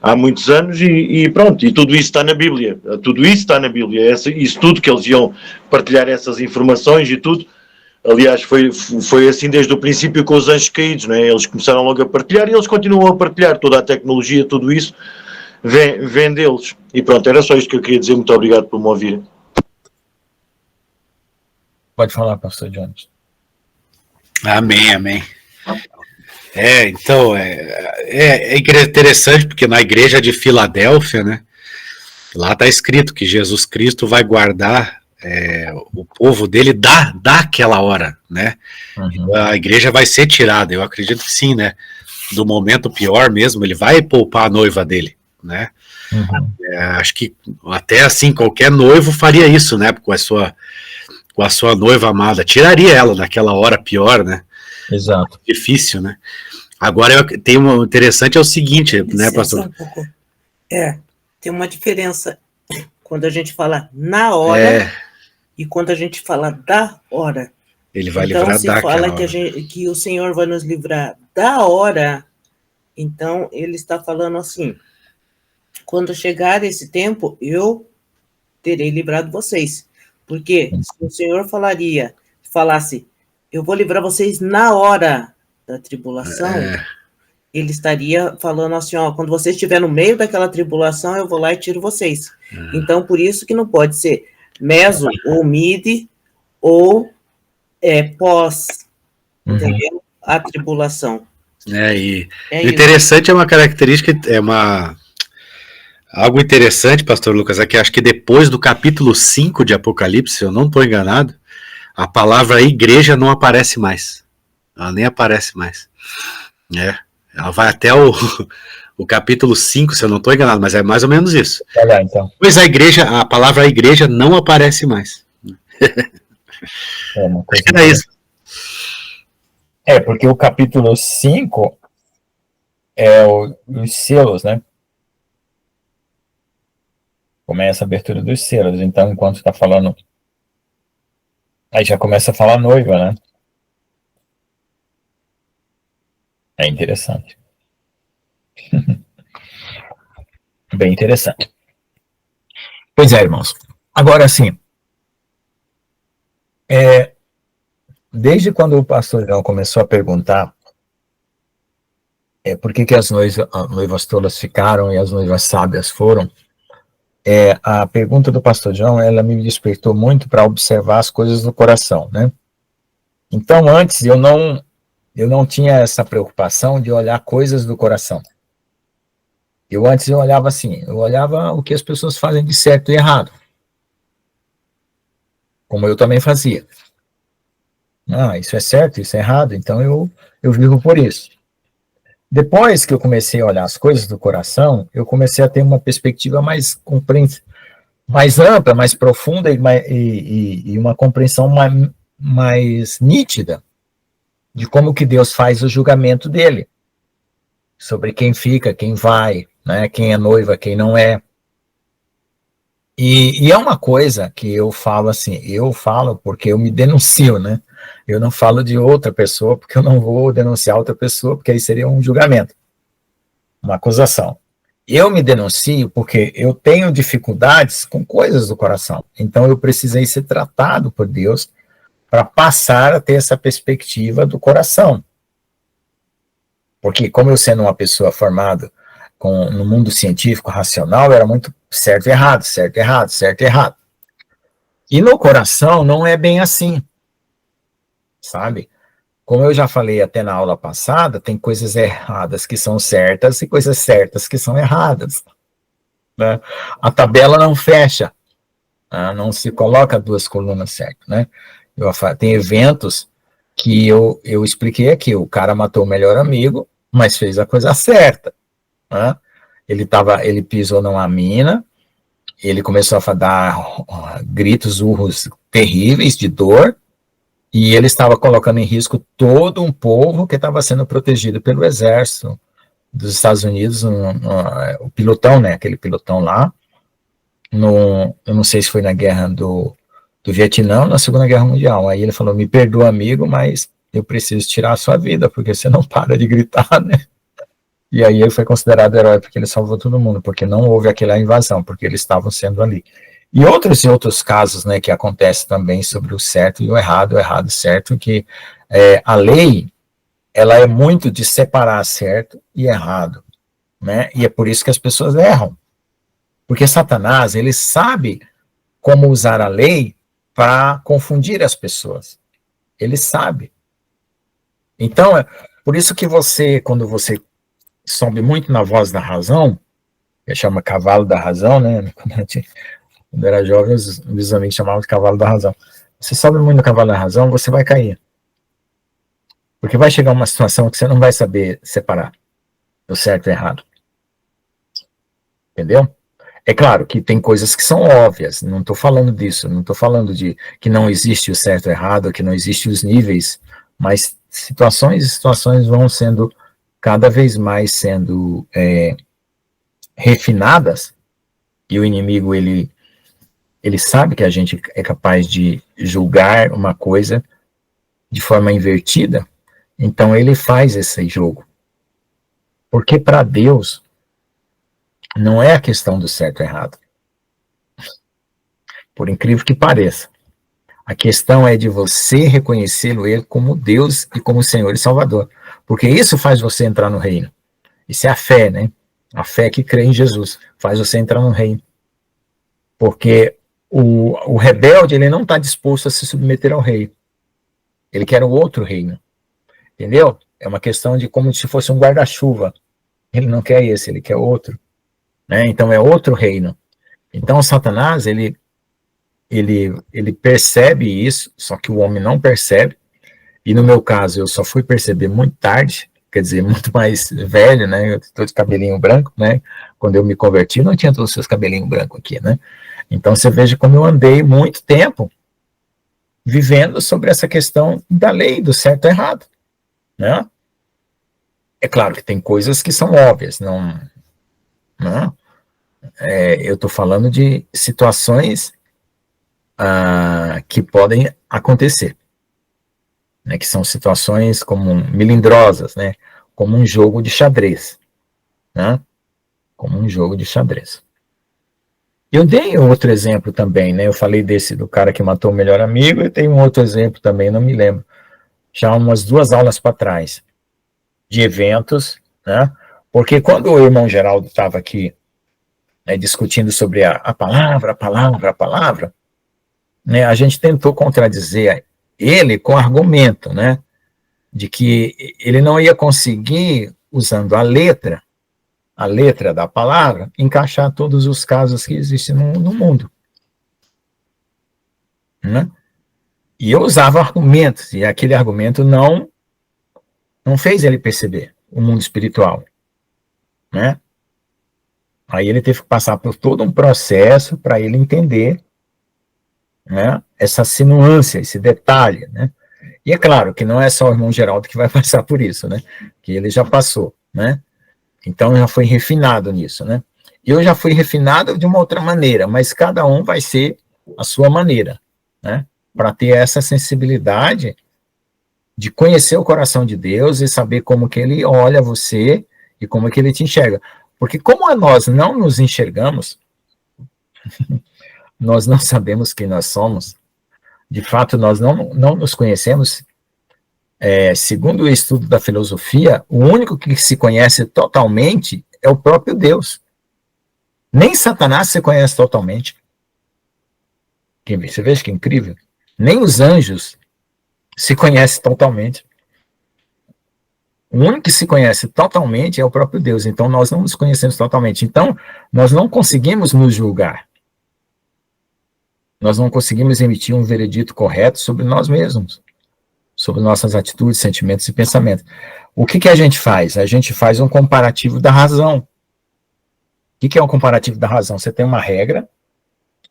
há muitos anos, e pronto, e tudo isso está na Bíblia. Tudo isso está na Bíblia. Isso tudo que eles iam partilhar essas informações e tudo. Aliás, foi assim desde o princípio com os anjos caídos, não é? Eles começaram logo a partilhar e eles continuam a partilhar. Toda a tecnologia, tudo isso, vem deles. E pronto, era só isto que eu queria dizer. Muito obrigado por me ouvirem. Pode falar, pastor Jones. Amém. Então, é interessante, porque na igreja de Filadélfia, né, lá está escrito que Jesus Cristo vai guardar o povo dele daquela hora, né? Uhum. A igreja vai ser tirada, eu acredito que sim, né? Do momento pior mesmo, ele vai poupar a noiva dele, né? Uhum. Acho que até assim, qualquer noivo faria isso, né? Com a sua noiva amada, tiraria ela naquela hora pior, né? Exato. Difícil, né? Agora, tem um interessante, é o seguinte, né, pastor? Um pouco. Tem uma diferença quando a gente fala na hora e quando a gente fala da hora. Ele vai então, livrar daquela hora. Então, se fala que o Senhor vai nos livrar da hora, então ele está falando assim: quando chegar esse tempo, eu terei livrado vocês. Porque se o Senhor falasse, eu vou livrar vocês na hora da tribulação, ele estaria falando assim, quando você estiver no meio daquela tribulação, eu vou lá e tiro vocês. Então, por isso que não pode ser meso ou mid ou pós, entendeu? A tribulação. E É interessante, é uma característica, algo interessante, pastor Lucas, é que acho que depois do capítulo 5 de Apocalipse, se eu não estou enganado, a palavra igreja não aparece mais. Ela nem aparece mais. Ela vai até o capítulo 5, se eu não estou enganado, mas é mais ou menos isso. Olha, então. Pois a palavra igreja não aparece mais. Uma coisa era isso. Porque o capítulo 5 os selos, né? Começa a abertura dos selos. Então, enquanto está falando, aí já começa a falar noiva, né? É interessante. Bem interessante. Pois é, irmãos. Agora, sim, desde quando o pastor João começou a perguntar por que as noivas tolas ficaram e as noivas sábias foram, a pergunta do pastor João, ela me despertou muito para observar as coisas do coração, né? Então, antes, eu não tinha essa preocupação de olhar coisas do coração. Antes eu olhava assim, eu olhava o que as pessoas fazem de certo e errado. Como eu também fazia. Isso é certo, isso é errado, então eu vivo por isso. Depois que eu comecei a olhar as coisas do coração, eu comecei a ter uma perspectiva mais ampla, mais profunda e uma compreensão mais nítida de como que Deus faz o julgamento dele, sobre quem fica, quem vai, né, quem é noiva, quem não é. E é uma coisa que eu falo assim, eu falo porque eu me denuncio, né? Eu não falo de outra pessoa, porque eu não vou denunciar outra pessoa, porque aí seria um julgamento, uma acusação. Eu me denuncio porque eu tenho dificuldades com coisas do coração. Então eu precisei ser tratado por Deus para passar a ter essa perspectiva do coração. Porque como eu sendo uma pessoa formada no mundo científico, racional, era muito certo e errado, certo e errado, certo e errado. E no coração não é bem assim, sabe? Como eu já falei até na aula passada, tem coisas erradas que são certas e coisas certas que são erradas. Né? A tabela não fecha, não se coloca duas colunas certas. Né? Tem eventos que eu expliquei aqui, o cara matou o melhor amigo, mas fez a coisa certa. Né? Ele pisou numa mina, ele começou a dar gritos, urros terríveis de dor, e ele estava colocando em risco todo um povo que estava sendo protegido pelo exército dos Estados Unidos, o pilotão, né, aquele pilotão lá, eu não sei se foi na guerra do Vietnã ou na Segunda Guerra Mundial. Aí ele falou, me perdoa, amigo, mas eu preciso tirar a sua vida, porque você não para de gritar, né? E aí ele foi considerado herói porque ele salvou todo mundo, porque não houve aquela invasão, porque eles estavam sendo ali. E outros casos, né, que acontecem também sobre o certo e o errado e certo, que a lei, ela é muito de separar certo e errado, né? E é por isso que as pessoas erram. Porque Satanás, ele sabe como usar a lei para confundir as pessoas. Ele sabe. Então, por isso que quando você sobe muito na voz da razão, que chama cavalo da razão, né? Quando era jovem, os amigos chamavam de cavalo da razão. Você sobe muito no cavalo da razão, você vai cair. Porque vai chegar uma situação que você não vai saber separar o certo e o errado. Entendeu? É claro que tem coisas que são óbvias, não estou falando disso, não estou falando de que não existe o certo e o errado, que não existem os níveis, mas situações vão sendo cada vez mais sendo refinadas, e o inimigo, ele sabe que a gente é capaz de julgar uma coisa de forma invertida, então ele faz esse jogo. Porque para Deus, não é a questão do certo e errado. Por incrível que pareça. A questão é de você reconhecê-lo ele como Deus e como Senhor e Salvador. Porque isso faz você entrar no reino. Isso é a fé, né? A fé que crê em Jesus faz você entrar no reino. Porque o rebelde, ele não está disposto a se submeter ao rei. Ele quer o outro reino, entendeu? É uma questão de como se fosse um guarda-chuva. Ele não quer esse, ele quer outro, né? Então é outro reino. Então Satanás, ele percebe isso, só que o homem não percebe, e no meu caso eu só fui perceber muito tarde, quer dizer, muito mais velho, né? Eu estou de cabelinho branco, né? Quando eu me converti, não tinha todos os seus cabelinhos brancos aqui, né? Então você veja como eu andei muito tempo vivendo sobre essa questão da lei, do certo e errado, né? É claro que tem coisas que são óbvias, não eu estou falando de situações que podem acontecer, né, que são situações como melindrosas, né, como um jogo de xadrez, né, como um jogo de xadrez. Eu dei outro exemplo também, né, eu falei desse do cara que matou o melhor amigo, e tem um outro exemplo também, não me lembro, já umas 2 aulas para trás, de eventos, né, porque quando o irmão Geraldo estava aqui, né, discutindo sobre a palavra, né, a gente tentou contradizer ele com argumento, né, de que ele não ia conseguir, usando a letra da palavra, encaixar todos os casos que existem no mundo. Né? E eu usava argumentos, e aquele argumento não fez ele perceber o mundo espiritual. Né? Aí ele teve que passar por todo um processo para ele entender, né, essa sinuância, esse detalhe, né? E é claro que não é só o irmão Geraldo que vai passar por isso, né? Que ele já passou, né? Então já foi refinado nisso, né? Eu já fui refinado de uma outra maneira, mas cada um vai ser a sua maneira, né? Para ter essa sensibilidade de conhecer o coração de Deus e saber como que ele olha você e como que ele te enxerga. Porque como nós não nos enxergamos, nós não sabemos quem nós somos, de fato nós não nos conhecemos, segundo o estudo da filosofia, o único que se conhece totalmente é o próprio Deus. Nem Satanás se conhece totalmente. Você veja que incrível? Nem os anjos se conhecem totalmente. O único que se conhece totalmente é o próprio Deus. Então, nós não nos conhecemos totalmente. Então, nós não conseguimos nos julgar. Nós não conseguimos emitir um veredito correto sobre nós mesmos, sobre nossas atitudes, sentimentos e pensamentos. O que a gente faz? A gente faz um comparativo da razão. O que é um comparativo da razão? Você tem uma regra,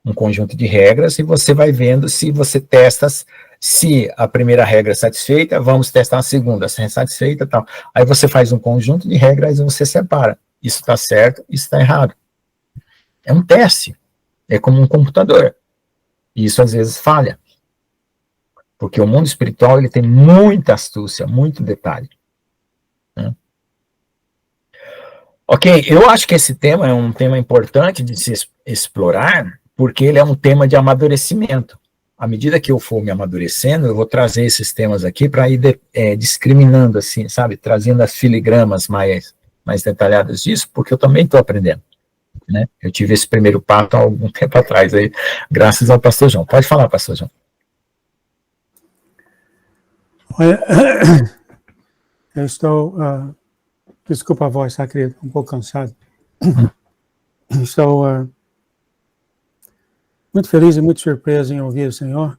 um conjunto de regras, e você vai vendo se você testa, se a primeira regra é satisfeita, vamos testar a segunda, se é satisfeita, tal. Aí você faz um conjunto de regras e você separa. Isso está certo, isso está errado. É um teste. É como um computador. E isso às vezes falha. Porque o mundo espiritual ele tem muita astúcia, muito detalhe. Né? Ok, eu acho que esse tema é um tema importante de se explorar, porque ele é um tema de amadurecimento. À medida que eu for me amadurecendo, eu vou trazer esses temas aqui para ir discriminando, assim, sabe? Trazendo as filigramas mais detalhadas disso, porque eu também estou aprendendo. Né? Eu tive esse primeiro passo há algum tempo atrás, aí, graças ao pastor João. Pode falar, pastor João. Olha, eu estou, desculpa a voz, tá, querido? Um pouco cansado. Estou muito feliz e muito surpreso em ouvir o Senhor.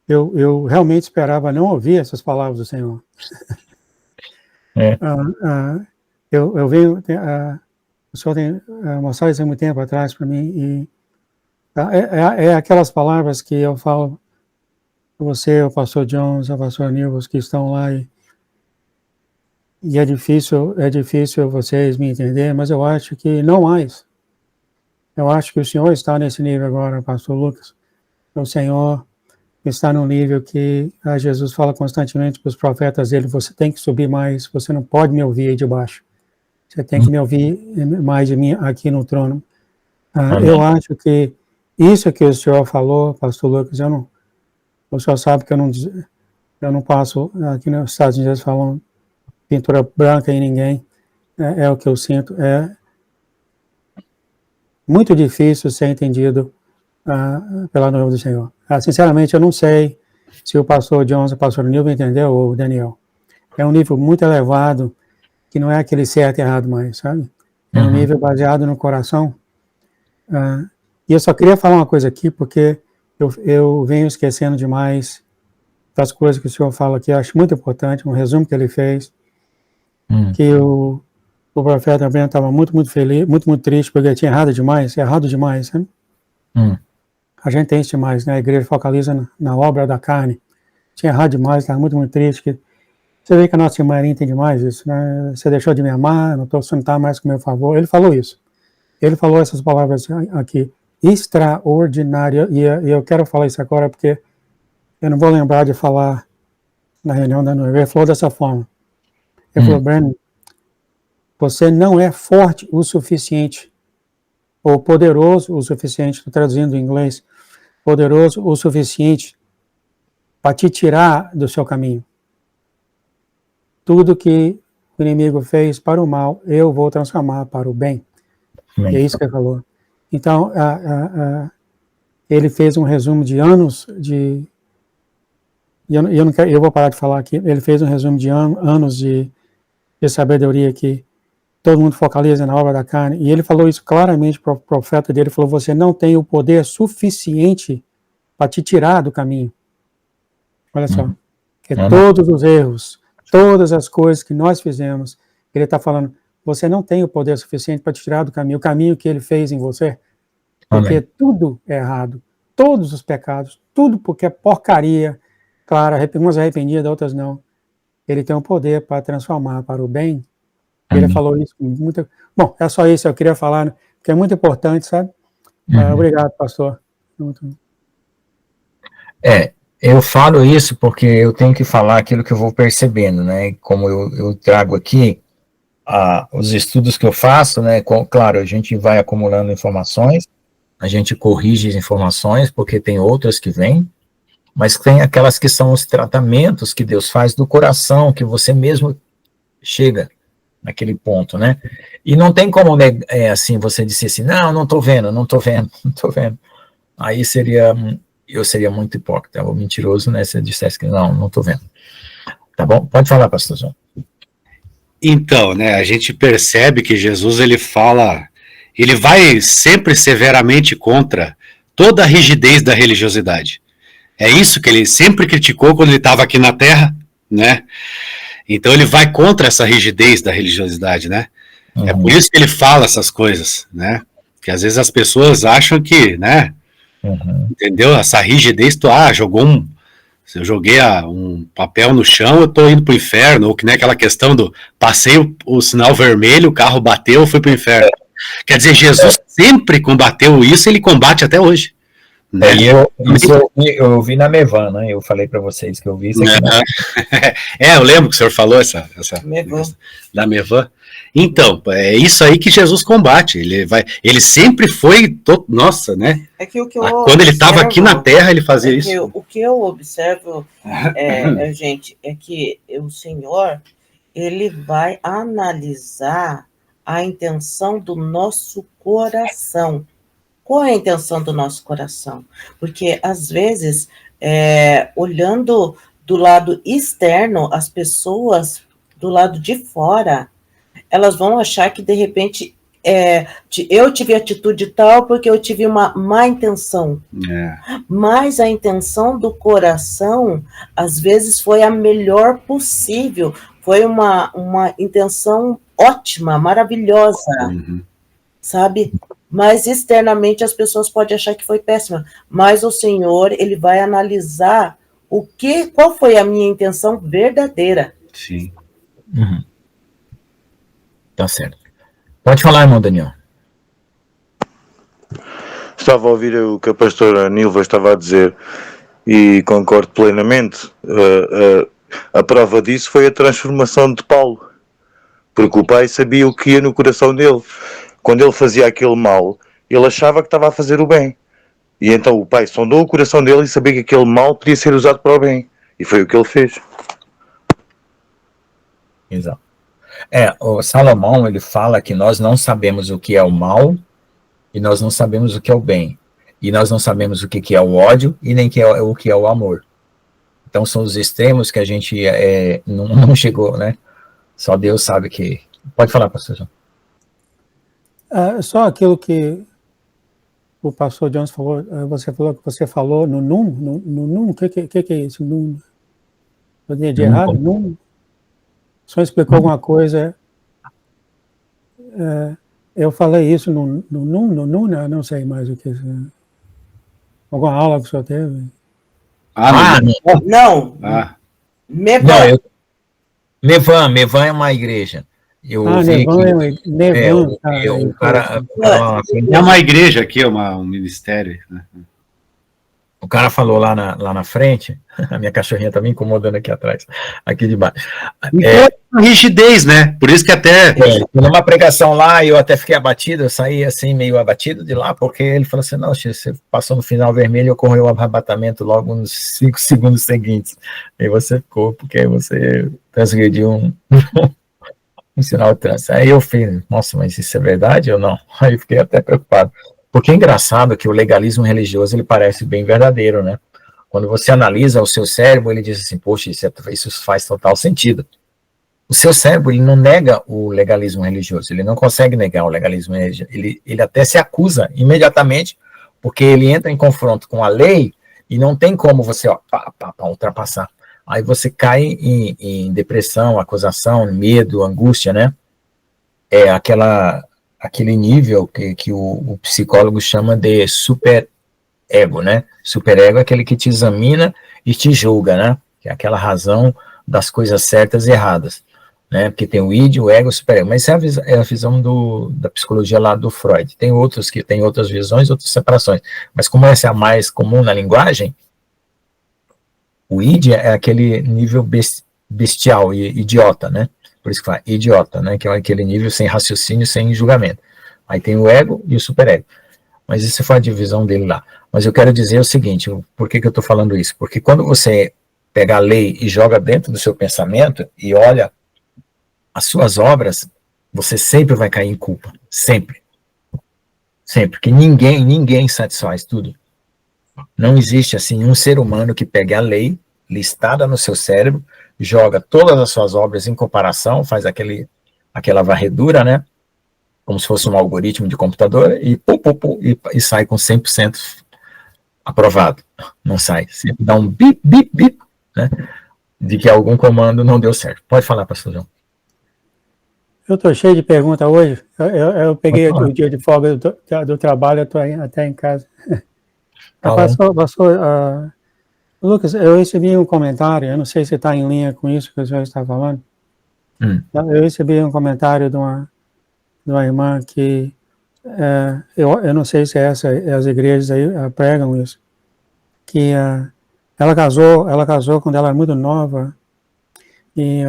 Eu realmente esperava não ouvir essas palavras do Senhor. Eu venho, o Senhor tem mostrado isso há muito tempo atrás para mim, e é aquelas palavras que eu falo para você, o pastor Jones, o pastor Nilvos, que estão lá, e é difícil vocês me entenderem, mas eu acho que não mais. Eu acho que o Senhor está nesse nível agora, pastor Lucas. O Senhor está num nível que Jesus fala constantemente para os profetas dele: você tem que subir mais, você não pode me ouvir aí de baixo. Você tem que me ouvir mais de mim aqui no trono. Eu acho que isso que o senhor falou, pastor Lucas, o senhor sabe que eu não passo aqui nos Estados Unidos falando pintura branca em ninguém. É o que eu sinto. É muito difícil ser entendido pela noiva do Senhor. Sinceramente, eu não sei se o pastor Jones, o pastor Nilton entendeu, ou o Daniel. É um nível muito elevado, que não é aquele certo e errado mais, sabe? É um nível baseado no coração. E eu só queria falar uma coisa aqui, porque eu venho esquecendo demais das coisas que o senhor fala aqui. Eu acho muito importante, um resumo que ele fez, que o profeta Breno estava muito, muito feliz, muito, muito triste, porque ele tinha errado demais, sabe? A gente tem isso demais, né? A igreja focaliza na obra da carne. Tinha errado demais, estava muito, muito triste. Você vê que a nossa irmã Erin tem demais isso, né? Você deixou de me amar, você não está mais com o meu favor. Ele falou isso. Ele falou essas palavras aqui, extraordinária, e eu quero falar isso agora porque eu não vou lembrar de falar na reunião da noiva. Ele falou dessa forma. Ele falou, Brandon, você não é forte o suficiente, ou poderoso o suficiente, estou traduzindo em inglês, poderoso o suficiente para te tirar do seu caminho. Tudo que o inimigo fez para o mal, eu vou transformar para o bem. E é isso que ele falou. Então, ele fez um resumo de anos de... Eu vou parar de falar aqui. Ele fez um resumo de anos de sabedoria que todo mundo focaliza na obra da carne. E ele falou isso claramente para o profeta dele. Ele falou, você não tem o poder suficiente para te tirar do caminho. Olha só. Que todos os erros, todas as coisas que nós fizemos, ele está falando, você não tem o poder suficiente para te tirar do caminho, o caminho que ele fez em você. Porque tudo é errado. Todos os pecados, tudo porque é porcaria. Claro, umas arrependidas, outras não. Ele tem o poder para transformar para o bem. Ele falou isso com muita... Bom, é só isso que eu queria falar, né? Que é muito importante, sabe? Obrigado, pastor. Eu falo isso porque eu tenho que falar aquilo que eu vou percebendo, né? Como eu trago aqui os estudos que eu faço, né? Claro, a gente vai acumulando informações, a gente corrige as informações, porque tem outras que vêm, mas tem aquelas que são os tratamentos que Deus faz do coração, que você mesmo chega naquele ponto, né? E não tem como, assim, você dizer assim, não estou vendo. Aí eu seria muito hipócrita, ou mentiroso, né? Se eu dissesse que não estou vendo. Tá bom? Pode falar, pastor João. Então, né, a gente percebe que Jesus, ele vai sempre severamente contra toda a rigidez da religiosidade. É isso que ele sempre criticou quando ele estava aqui na Terra, né? Então ele vai contra essa rigidez da religiosidade, né? É por isso que ele fala essas coisas, né? Que às vezes as pessoas acham que, né? Entendeu? Essa rigidez, se eu joguei um papel no chão, eu tô indo pro inferno, ou que nem aquela questão do passei o sinal vermelho, o carro bateu, eu fui pro inferno. Quer dizer, Jesus sempre combateu isso, ele combate até hoje. Né? Eu ouvi na Mevan, né? Eu falei para vocês que eu vi isso aqui. Eu lembro que o senhor falou essa da Mevan. Então, é isso aí que Jesus combate. Ele sempre foi, nossa, né? É que quando ele estava aqui na Terra, ele fazia isso. O que eu observo, gente, é que o Senhor, ele vai analisar a intenção do nosso coração. Qual é a intenção do nosso coração? Porque, às vezes, olhando do lado externo, as pessoas do lado de fora, elas vão achar que, de repente, eu tive atitude tal porque eu tive uma má intenção. Mas a intenção do coração, às vezes, foi a melhor possível. Foi uma intenção ótima, maravilhosa, sabe? Mas externamente as pessoas podem achar que foi péssima. Mas o Senhor, ele vai analisar qual foi a minha intenção verdadeira. Sim. Tá certo. Pode falar, irmão Daniel. Estava a ouvir o que a pastora Nilva estava a dizer e concordo plenamente. A prova disso foi a transformação de Paulo, porque o pai sabia o que ia no coração dele. Quando ele fazia aquele mal, ele achava que estava a fazer o bem. E então o pai sondou o coração dele e sabia que aquele mal podia ser usado para o bem. E foi o que ele fez. Exato. O Salomão, ele fala que nós não sabemos o que é o mal e nós não sabemos o que é o bem. E nós não sabemos o que é o ódio e nem o que é o amor. Então são os extremos que a gente não chegou, né? Só Deus sabe que... Pode falar, pastor João. Só aquilo que o pastor Jones falou, você falou no NUM, o que é isso? NUM? Eu dei de errado? NUM? Só explicou alguma coisa. Eu falei isso no NUM, não sei mais o que é. Alguma aula que o senhor teve? Não. Mevan. Mevan é uma igreja. Eu ouvi Mevan, o cara, é uma igreja aqui, um ministério. Né? O cara falou lá na frente, a minha cachorrinha tá me incomodando aqui atrás, aqui de baixo. Rigidez, né? Por isso que até... numa pregação lá, eu até fiquei abatido, eu saí assim, meio abatido de lá, porque ele falou assim, não, você passou no final vermelho e ocorreu o arrebatamento logo nos 5 segundos seguintes. E você ficou, porque você transgrediu um sinal de trânsito. Aí eu fiz, nossa, mas isso é verdade ou não? Aí eu fiquei até preocupado. Porque é engraçado que o legalismo religioso, ele parece bem verdadeiro, né? Quando você analisa o seu cérebro, ele diz assim, poxa, isso faz total sentido. O seu cérebro, ele não nega o legalismo religioso, ele não consegue negar o legalismo religioso, ele até se acusa imediatamente, porque ele entra em confronto com a lei e não tem como você ultrapassar. Aí você cai em depressão, acusação, medo, angústia, né? É aquele nível que o psicólogo chama de superego, né? Superego é aquele que te examina e te julga, né? Que é aquela razão das coisas certas e erradas, né? Porque tem o id, o ego, o superego. Mas essa é a visão da psicologia lá do Freud. Tem outros que têm outras visões, outras separações. Mas como essa é a mais comum na linguagem, o id é aquele nível bestial e idiota, né? Por isso que fala idiota, né? Que é aquele nível sem raciocínio, sem julgamento. Aí tem o ego e o superego. Mas isso foi a divisão dele lá. Mas eu quero dizer o seguinte, por que eu estou falando isso? Porque quando você pega a lei e joga dentro do seu pensamento e olha as suas obras, você sempre vai cair em culpa. Sempre. Sempre. Porque ninguém satisfaz tudo. Não existe, assim, um ser humano que pegue a lei listada no seu cérebro, joga todas as suas obras em comparação, faz aquela varredura, né? Como se fosse um algoritmo de computador e sai com 100% aprovado. Não sai. Sempre dá um bip, bip, bip, né? De que algum comando não deu certo. Pode falar, pastor João. Eu estou cheio de perguntas hoje. Eu peguei o dia de folga do trabalho, eu estou até em casa. Pastor Lucas, eu recebi um comentário, eu não sei se está em linha com isso que o senhor está falando. Eu recebi um comentário de uma irmã que, eu não sei se as igrejas aí pregam isso, que ela casou quando ela era muito nova, e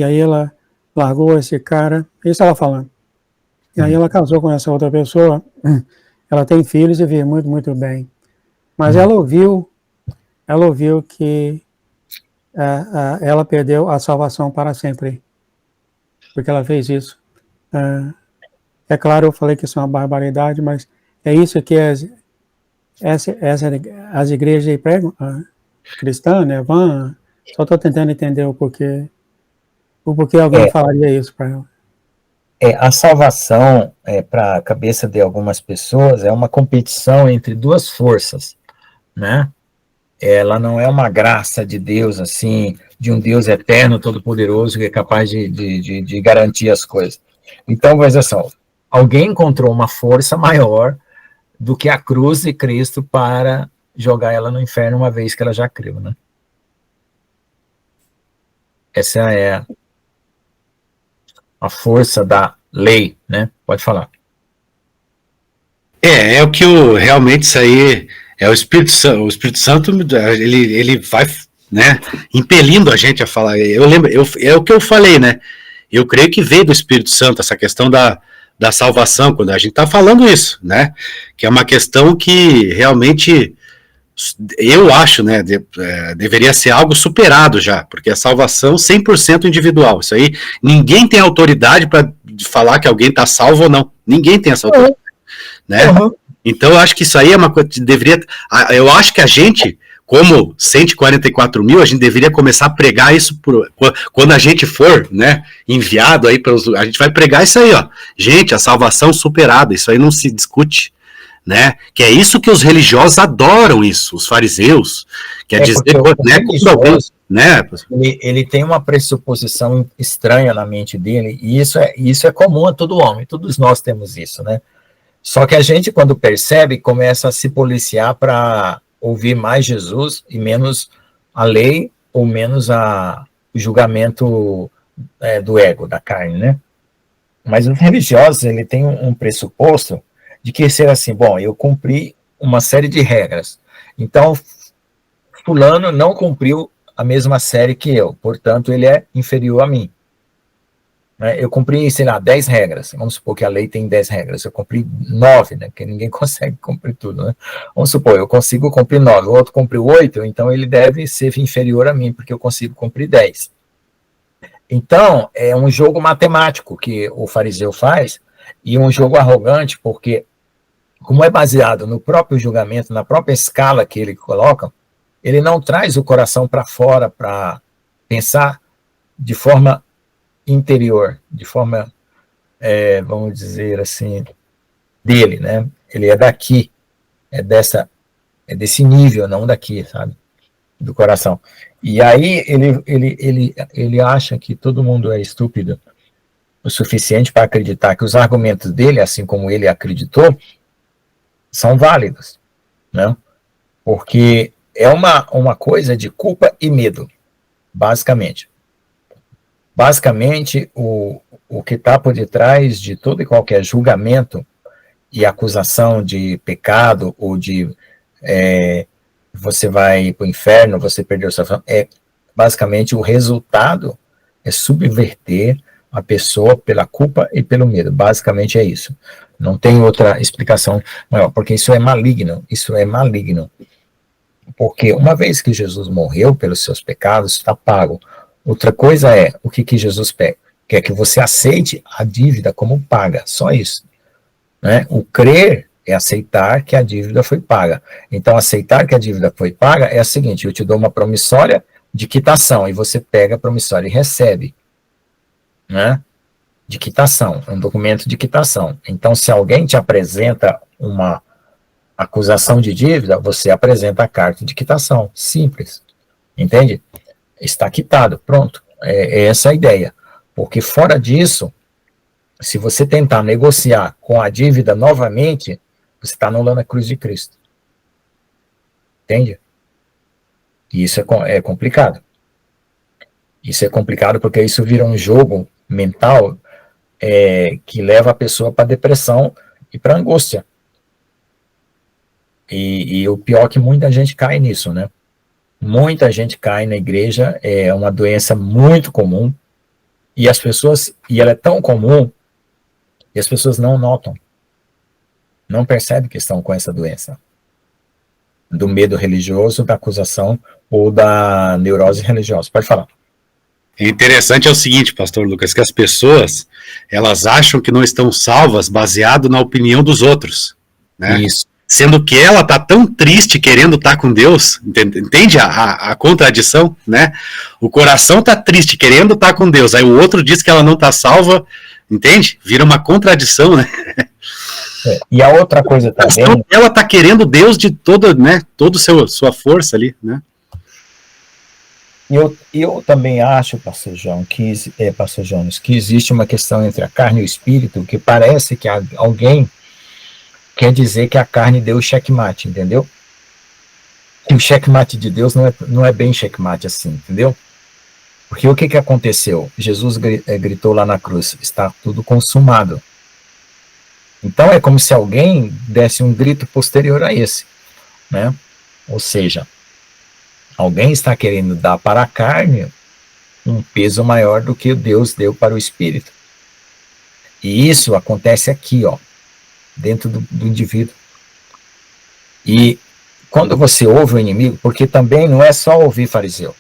aí ela largou esse cara, isso ela falando. E aí ela casou com essa outra pessoa, ela tem filhos e vive muito, muito bem. Mas ela ouviu que ela perdeu a salvação para sempre, porque ela fez isso. É claro, eu falei que isso é uma barbaridade, mas é isso que as igrejas aí pregam, cristã, né? Só estou tentando entender o porquê alguém falaria isso para ela. A salvação, para a cabeça de algumas pessoas, é uma competição entre duas forças, né? Ela não é uma graça de Deus, assim, de um Deus eterno, todo-poderoso, que é capaz de garantir as coisas. Então, veja só, alguém encontrou uma força maior do que a cruz de Cristo para jogar ela no inferno uma vez que ela já creu, né? Essa é a força da lei, né? Pode falar. É o que realmente isso aí é o Espírito Santo, ele vai, né, impelindo a gente a falar. Eu lembro, é o que eu falei, né? Eu creio que veio do Espírito Santo essa questão da salvação, quando a gente está falando isso, né? Que é uma questão que realmente eu acho, né, deveria ser algo superado já, porque a salvação 100% individual. Isso aí, ninguém tem autoridade para falar que alguém está salvo ou não. Ninguém tem essa autoridade, né? Então, eu acho que isso aí é uma coisa que deveria... Eu acho que a gente, como 144 mil, a gente deveria começar a pregar isso quando a gente for, né, enviado aí pelos... A gente vai pregar isso aí, ó. Gente, a salvação superada, isso aí não se discute, né? Que é isso que os religiosos adoram isso, os fariseus. Quer dizer, né, né? Ele tem uma pressuposição estranha na mente dele, e isso é comum a todo homem, todos nós temos isso, né? Só que a gente, quando percebe, começa a se policiar para ouvir mais Jesus e menos a lei, ou menos o julgamento do ego, da carne, né? Mas os religiosos, ele tem um pressuposto de que ser assim, bom, eu cumpri uma série de regras, então fulano não cumpriu a mesma série que eu, portanto ele é inferior a mim. Eu cumpri, sei lá, 10 regras, vamos supor que a lei tem 10 regras, eu cumpri 9, né, porque ninguém consegue cumprir tudo, né? Vamos supor, eu consigo cumprir 9, o outro cumpriu 8, então ele deve ser inferior a mim, porque eu consigo cumprir 10. Então, é um jogo matemático que o fariseu faz, e um jogo arrogante, porque como é baseado no próprio julgamento, na própria escala que ele coloca, ele não traz o coração para fora para pensar de forma interior, de forma, vamos dizer assim, dele, né? Ele é daqui, é desse nível, não daqui, sabe? Do coração. E aí ele acha que todo mundo é estúpido o suficiente para acreditar que os argumentos dele, assim como ele acreditou, são válidos, né? Porque é uma coisa de culpa e medo, basicamente. Basicamente, o que está por detrás de todo e qualquer julgamento e acusação de pecado ou de você vai para o inferno, você perdeu sua fama, basicamente o resultado é subverter a pessoa pela culpa e pelo medo. Basicamente é isso. Não tem outra explicação maior, porque isso é maligno. Porque uma vez que Jesus morreu pelos seus pecados, está pago. Outra coisa é, o que Jesus quer que você aceite a dívida como paga, só isso. Né? O crer é aceitar que a dívida foi paga. Então, aceitar que a dívida foi paga é o seguinte, eu te dou uma promissória de quitação, e você pega a promissória e recebe. Né? De quitação, um documento de quitação. Então, se alguém te apresenta uma acusação de dívida, você apresenta a carta de quitação, simples, entende? Está quitado, pronto, é essa a ideia, porque fora disso, se você tentar negociar com a dívida novamente, você está anulando a cruz de Cristo, entende? E isso é complicado. Isso é complicado porque isso vira um jogo mental que leva a pessoa para depressão e para angústia. E o pior é que muita gente cai nisso, né? Muita gente cai na igreja, é uma doença muito comum, e ela é tão comum, e as pessoas não notam, não percebem que estão com essa doença, do medo religioso, da acusação, ou da neurose religiosa. Pode falar. Interessante é o seguinte, pastor Lucas, que as pessoas, elas acham que não estão salvas baseado na opinião dos outros, né? Isso. Sendo que ela está tão triste querendo estar com Deus, entende a contradição, né? O coração está triste querendo estar com Deus, aí o outro diz que ela não está salva, entende? Vira uma contradição, né? E a outra coisa também... Ela está querendo Deus de toda, né, toda sua força ali, né? Eu também acho, pastor Jones, que existe uma questão entre a carne e o espírito, que parece que alguém quer dizer que a carne deu o checkmate, entendeu? E o checkmate de Deus não é bem checkmate assim, entendeu? Porque o que aconteceu? Jesus gritou lá na cruz, está tudo consumado. Então é como se alguém desse um grito posterior a esse, né? Ou seja, alguém está querendo dar para a carne um peso maior do que Deus deu para o espírito. E isso acontece aqui, ó, dentro do indivíduo. E quando você ouve o inimigo, porque também não é só ouvir fariseu,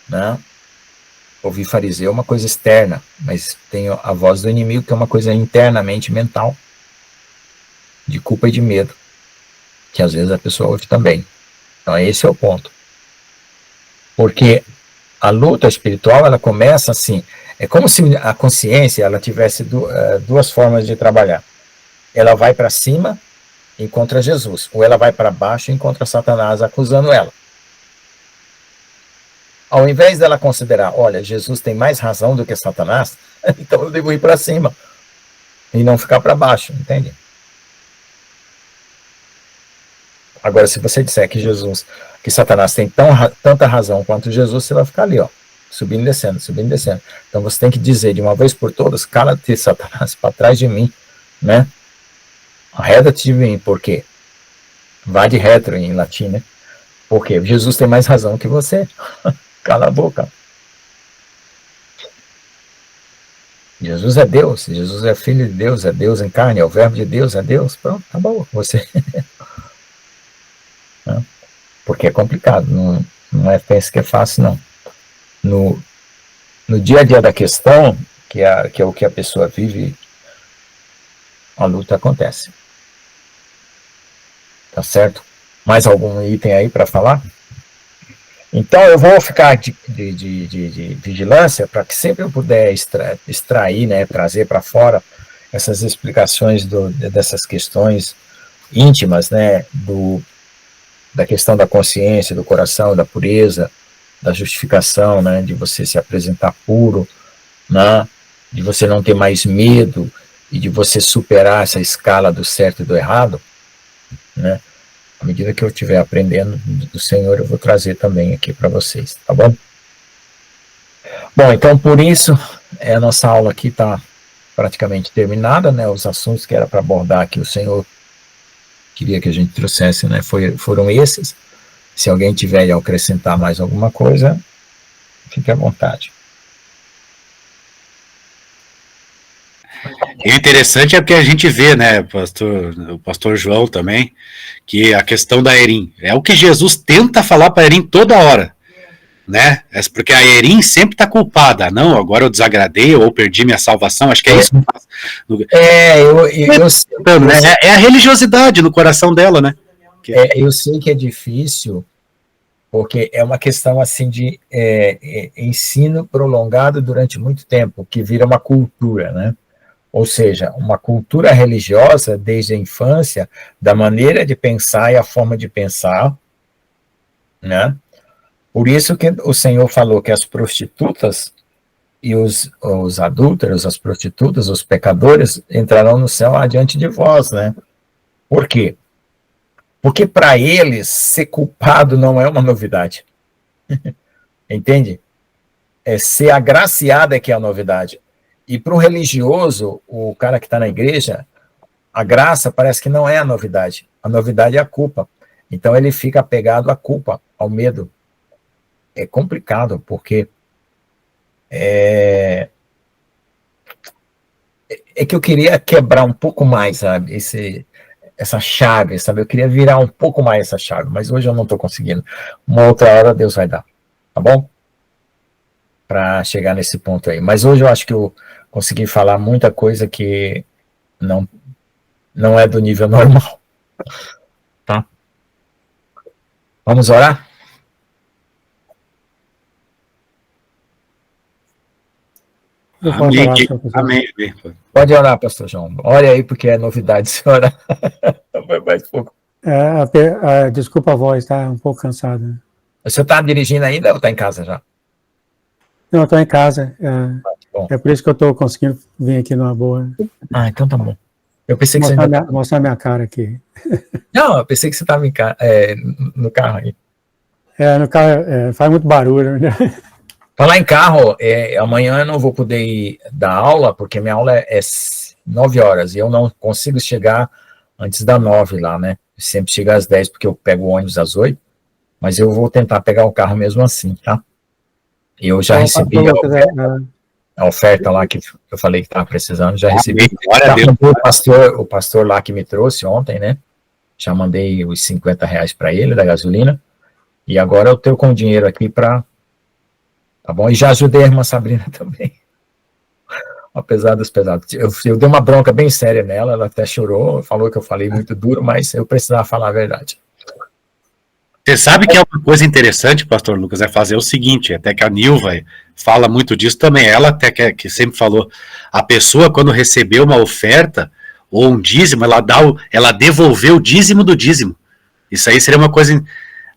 né? Ouvir fariseu é uma coisa externa, mas tem a voz do inimigo, que é uma coisa internamente mental. de culpa e de medo, que às vezes a pessoa ouve também. Então esse é o ponto. Porque a luta espiritual, ela começa assim, é como se a consciência, ela tivesse duas formas de trabalhar. Ela vai para cima, encontra Jesus, ou ela vai para baixo e encontra Satanás acusando ela. Ao invés dela considerar, olha, Jesus tem mais razão do que Satanás, então eu devo ir para cima e não ficar para baixo, entende? Agora, se você disser que que Satanás tem tanta razão quanto Jesus, você vai ficar ali, ó, subindo e descendo, subindo e descendo. Então você tem que dizer de uma vez por todas, cala-te, Satanás, para trás de mim, né? Arreda-te de mim, por quê? Vai de retro em latim, né? Porque Jesus tem mais razão que você. Cala a boca. Jesus é Deus, Jesus é Filho de Deus, é Deus em carne, é o Verbo de Deus, é Deus. Pronto, tá bom. Você. Porque é complicado, não é, pense que é fácil, não. No dia a dia da questão, que é o que a pessoa vive, a luta acontece. Tá certo? Mais algum item aí para falar? Então eu vou ficar de vigilância para que sempre eu puder extrair, né, trazer para fora essas explicações dessas questões íntimas, né, da questão da consciência, do coração, da pureza, da justificação, né, de você se apresentar puro, né, de você não ter mais medo e de você superar essa escala do certo e do errado, né. À medida que eu estiver aprendendo do Senhor, eu vou trazer também aqui para vocês, tá bom? Bom, então por isso, a nossa aula aqui está praticamente terminada, né? Os assuntos que era para abordar aqui, o Senhor queria que a gente trouxesse, né? Foram esses. Se alguém tiver a acrescentar mais alguma coisa, fique à vontade. E o interessante é porque a gente vê, né, o pastor João também, que a questão da Erim é o que Jesus tenta falar para a Erim toda hora, né? É porque a Erim sempre está culpada. Não, agora eu desagradei ou perdi minha salvação. Acho que é isso. É a religiosidade no coração dela, né? Eu sei que é difícil, porque é uma questão assim de ensino prolongado durante muito tempo, que vira uma cultura, né? Ou seja, uma cultura religiosa desde a infância, da maneira de pensar e a forma de pensar, né? Por isso que o Senhor falou que as prostitutas e os adúlteros, as prostitutas, os pecadores, entrarão no céu adiante de vós, né? Por quê? Porque para eles, ser culpado não é uma novidade. Entende? Ser agraciado é que é a novidade. E para o religioso, o cara que está na igreja, a graça parece que não é a novidade. A novidade é a culpa. Então ele fica apegado à culpa, ao medo. É complicado, porque é que eu queria quebrar um pouco mais, sabe, essa chave, sabe? Eu queria virar um pouco mais essa chave, mas hoje eu não estou conseguindo. Uma outra hora Deus vai dar, tá bom? Para chegar nesse ponto aí. Mas hoje eu acho que eu consegui falar muita coisa que não é do nível normal. Tá? Vamos orar? Amém. Amém. Pode orar, pastor João. Olha aí, porque é novidade se orar. Vai mais pouco. Desculpa a voz, tá um pouco cansada. Você está dirigindo ainda ou está em casa já? Não, estou em casa. É por isso que eu estou conseguindo vir aqui numa boa. Ah, então tá bom. Eu pensei que mostrar minha cara aqui. Não, eu pensei que você estava no carro aí. No carro faz muito barulho, né? Falar em carro, amanhã eu não vou poder ir dar aula, porque minha aula é 9 horas, e eu não consigo chegar antes da 9 lá, né? Eu sempre chego às 10, porque eu pego o ônibus às 8, mas eu vou tentar pegar o carro mesmo assim, tá? Eu já recebi a oferta lá que eu falei que estava precisando, já recebi. O pastor lá que me trouxe ontem, né? Já mandei os R$50 para ele, da gasolina, e agora eu tenho com o dinheiro aqui para... Tá bom? E já ajudei a irmã Sabrina também. apesar dos pesados. Eu dei uma bronca bem séria nela, ela até chorou, falou que eu falei muito duro, mas eu precisava falar a verdade. Você sabe que é uma coisa interessante, pastor Lucas, é fazer o seguinte, até que a Nilva fala muito disso também, ela até que sempre falou, a pessoa quando recebeu uma oferta ou um dízimo, ela devolveu o dízimo do dízimo. Isso aí seria uma coisa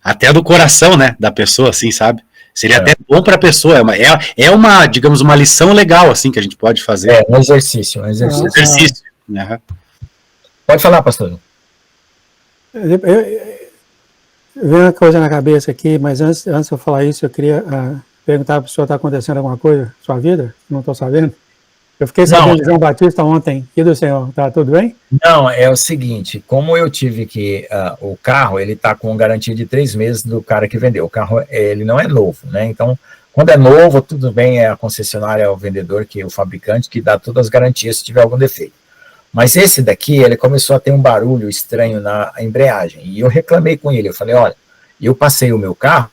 até do coração, né, da pessoa, assim, sabe? Seria até bom para a pessoa, uma, digamos, uma lição legal, assim, que a gente pode fazer. É, um exercício. Uhum. Pode falar, pastor. Vem uma coisa na cabeça aqui, mas antes de eu falar isso, eu queria perguntar para o senhor, está acontecendo alguma coisa na sua vida? Não estou sabendo. Eu fiquei sabendo de João Batista ontem. E do senhor, tá tudo bem? Não, é o seguinte, como eu tive que, o carro, ele está com garantia de 3 meses do cara que vendeu. O carro, ele não é novo, né? Então, quando é novo, tudo bem, é a concessionária, é o vendedor, que é o fabricante, que dá todas as garantias se tiver algum defeito. Mas esse daqui, ele começou a ter um barulho estranho na embreagem. E eu reclamei com ele. Eu falei, olha, eu passei o meu carro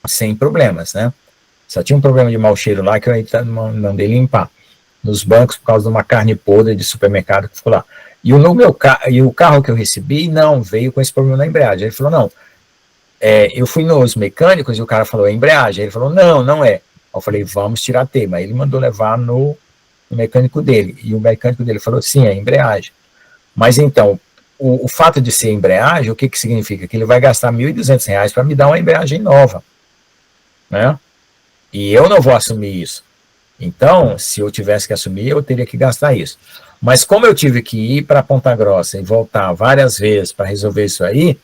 sem problemas, né? Só tinha um problema de mau cheiro lá que eu ainda não mandei limpar. Nos bancos, por causa de uma carne podre de supermercado que ficou lá. E o carro que eu recebi, não, veio com esse problema na embreagem. Ele falou, não. Eu fui nos mecânicos e o cara falou, é embreagem. Ele falou, não, não é. Eu falei, vamos tirar a teima. Aí ele mandou levar no mecânico dele, e o mecânico dele falou, sim, é embreagem. Mas então, o fato de ser embreagem, o que significa? Que ele vai gastar R$1.200 para me dar uma embreagem nova, né? E eu não vou assumir isso. Então, se eu tivesse que assumir, eu teria que gastar isso. Mas como eu tive que ir para Ponta Grossa e voltar várias vezes para resolver isso aí,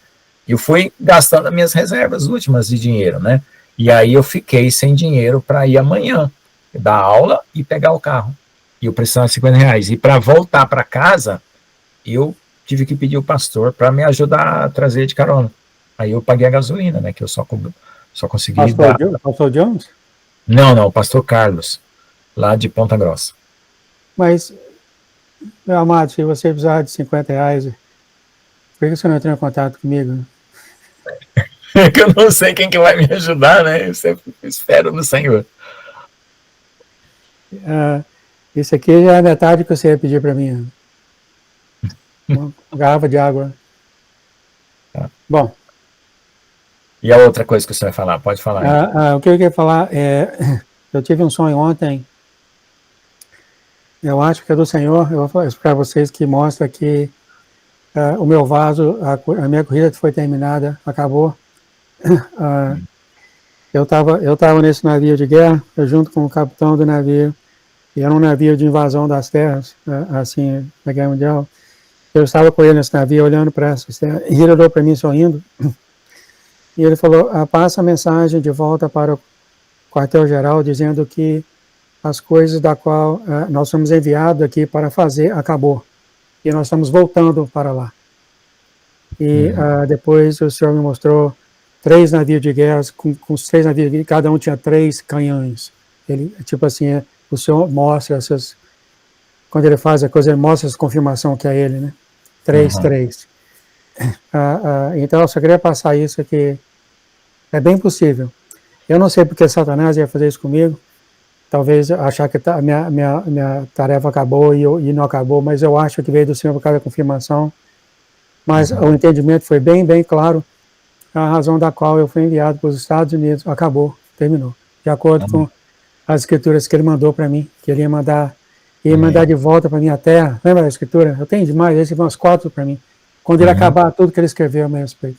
eu fui gastando as minhas reservas últimas de dinheiro, né? E aí eu fiquei sem dinheiro para ir amanhã, dar aula e pegar o carro. E eu precisava de R$50. E para voltar para casa, eu tive que pedir o pastor para me ajudar a trazer de carona. Aí eu paguei a gasolina, né? Que eu só consegui dar. Pastor Jones? Não, o pastor Carlos, lá de Ponta Grossa. Mas, meu amado, se você precisar de R$50, por que você não entrou em contato comigo? É que eu não sei quem que vai me ajudar, né? Eu sempre espero no Senhor. Isso aqui já é metade que você ia pedir para mim. Uma garrafa de água. Tá. Bom. E a outra coisa que você vai falar? Pode falar. O que eu queria falar é... Eu tive um sonho ontem. Eu acho que é do Senhor. Eu vou explicar para vocês que mostra que o meu vaso, a minha corrida foi terminada, acabou. Eu estava nesse navio de guerra, junto com o capitão do navio. E era um navio de invasão das terras, assim, na Guerra Mundial. Eu estava com ele nesse navio, olhando para essas terras, e ele olhou para mim sorrindo. E ele falou, passa a mensagem de volta para o quartel-geral, dizendo que as coisas da qual nós somos enviados aqui para fazer, acabou. E nós estamos voltando para lá. E depois o senhor me mostrou 3 navios de guerra, com os 3 navios de guerra, cada um tinha 3 canhões. Ele, tipo assim, o senhor mostra essas, quando ele faz a coisa, ele mostra essa confirmação que é ele, né? 3. Então, eu só queria passar isso aqui. É bem possível. Eu não sei porque Satanás ia fazer isso comigo. Talvez achar que a minha tarefa acabou e não acabou, mas eu acho que veio do Senhor por causa da confirmação. Mas o entendimento foi bem, bem claro. A razão da qual eu fui enviado para os Estados Unidos acabou, terminou. De acordo com as escrituras que ele mandou para mim, que ele ia mandar de volta para minha terra. Lembra da escritura? Eu tenho demais, ele escreveu umas 4 para mim. Quando ele acabar tudo que ele escreveu a meu respeito.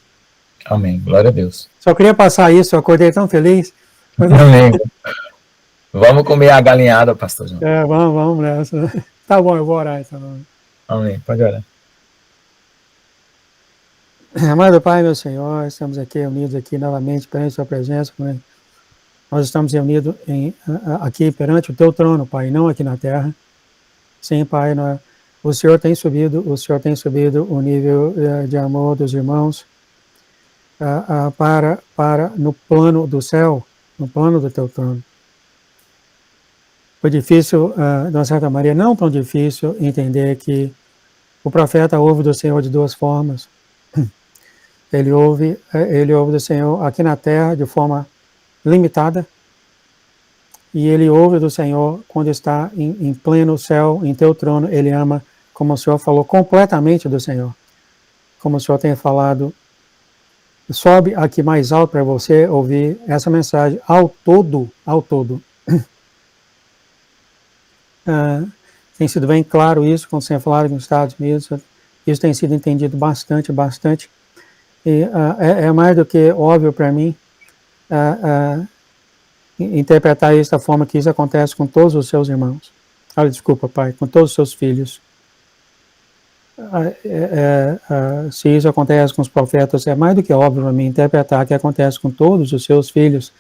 Amém, glória a Deus. Só queria passar isso, eu acordei tão feliz. Amém. Vamos comer a galinhada, pastor João. Vamos nessa. Tá bom, eu vou orar então. Amém, pode orar. Amado Pai, meu Senhor, estamos aqui unidos aqui novamente perante a sua presença, Pai. Nós estamos reunidos aqui perante o teu trono, Pai, não aqui na terra. Sim, Pai, o Senhor tem subido o nível de amor dos irmãos para no plano do céu, no plano do teu trono. Foi difícil, de uma certa maneira, não tão difícil entender que o profeta ouve do Senhor de 2 formas. Ele ouve do Senhor aqui na terra de forma limitada, e ele ouve do Senhor quando está em pleno céu, em teu trono, ele ama, como o Senhor falou, completamente do Senhor. Como o Senhor tem falado, sobe aqui mais alto para você ouvir essa mensagem ao todo, ao todo. Tem sido bem claro isso, quando você falar nos Estados Unidos, isso tem sido entendido bastante, bastante, e é mais do que óbvio para mim interpretar isso da forma que isso acontece com todos os seus irmãos. Desculpa, Pai, com todos os seus filhos. Se isso acontece com os profetas, é mais do que óbvio para mim interpretar que acontece com todos os seus filhos.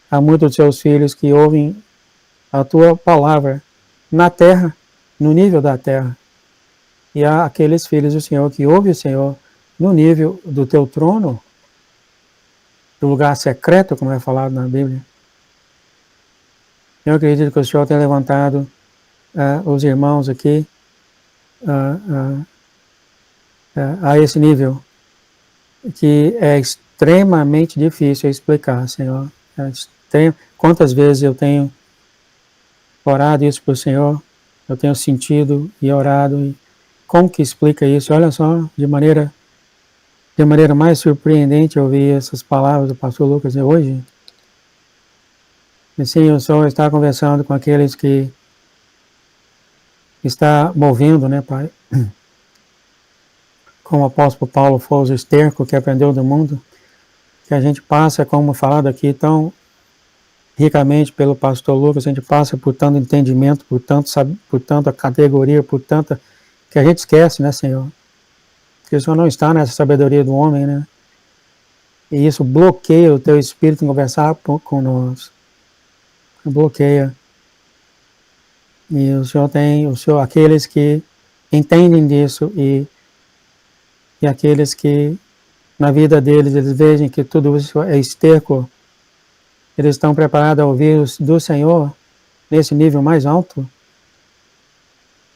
Há muitos dos seus filhos que ouvem a tua palavra na terra, no nível da terra. E há aqueles filhos do Senhor que ouvem o Senhor no nível do teu trono, do lugar secreto, como é falado na Bíblia. Eu acredito que o Senhor tem levantado os irmãos aqui a esse nível, que é extremamente difícil explicar, Senhor. Quantas vezes eu tenho orado isso para o Senhor, eu tenho sentido e orado, e como que explica isso? Olha só, de maneira mais surpreendente eu ouvi essas palavras do pastor Lucas hoje. E sim, o Senhor está conversando com aqueles que está movendo, né, Pai? Como o apóstolo Paulo foi o esterco que aprendeu do mundo, que a gente passa, como falado aqui, tão ricamente pelo pastor Lucas, a gente passa por tanto entendimento, por tanta categoria, por tanta, que a gente esquece, né, Senhor? Porque o Senhor não está nessa sabedoria do homem, né? E isso bloqueia o teu espírito em conversar com nós. Bloqueia. E o Senhor tem, aqueles que entendem disso e aqueles que na vida deles eles vejam que tudo isso é esterco, eles estão preparados a ouvir do Senhor nesse nível mais alto.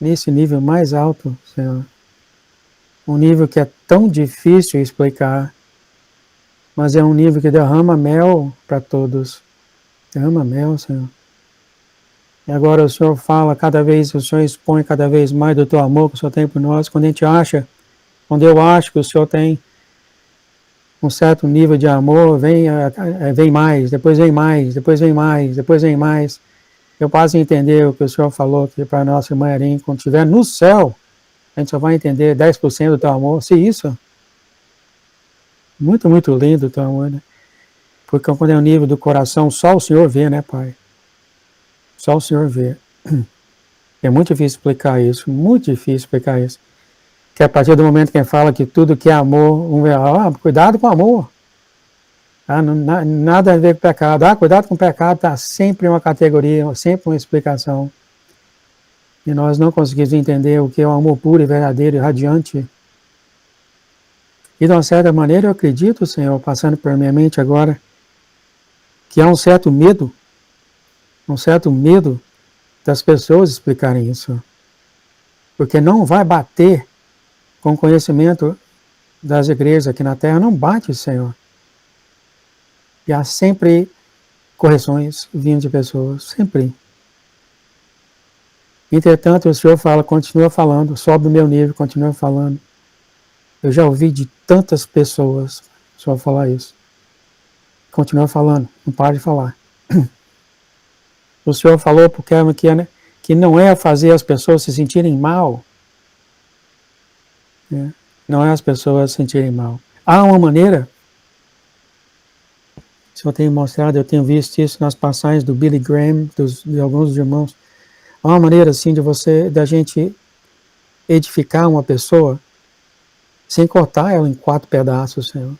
Nesse nível mais alto, Senhor. Um nível que é tão difícil explicar, mas é um nível que derrama mel para todos. Derrama mel, Senhor. E agora o Senhor fala o Senhor expõe cada vez mais do teu amor que o Senhor tem por nós. Quando eu acho que o Senhor tem um certo nível de amor, vem mais, depois vem mais, depois vem mais, depois vem mais. Eu passo a entender o que o Senhor falou aqui para a nossa irmã Erin, quando estiver no céu, a gente só vai entender 10% do teu amor. Se isso, muito, muito lindo o teu amor, né? Porque quando é o nível do coração, só o Senhor vê, né, Pai? Só o Senhor vê. É muito difícil explicar isso, muito difícil explicar isso. Que a partir do momento que ele fala que tudo que é amor, cuidado com o amor. Nada a ver com pecado. Cuidado com o pecado, está sempre uma categoria, sempre uma explicação. E nós não conseguimos entender o que é o amor puro e verdadeiro e radiante. E de uma certa maneira eu acredito, Senhor, passando por minha mente agora, que há um certo medo das pessoas explicarem isso. Porque não vai bater com o conhecimento das igrejas aqui na Terra, não bate, Senhor. E há sempre correções vindo de pessoas, sempre. Entretanto, o Senhor continua falando, sobe o meu nível, continua falando. Eu já ouvi de tantas pessoas o Senhor falar isso. Continua falando, não para de falar. O Senhor falou porque que não é fazer as pessoas se sentirem mal. Não é as pessoas se sentirem mal. Há uma maneira, o Senhor tem mostrado, eu tenho visto isso nas passagens do Billy Graham, de alguns irmãos. Há uma maneira assim da gente edificar uma pessoa sem cortar ela em 4 pedaços, Senhor.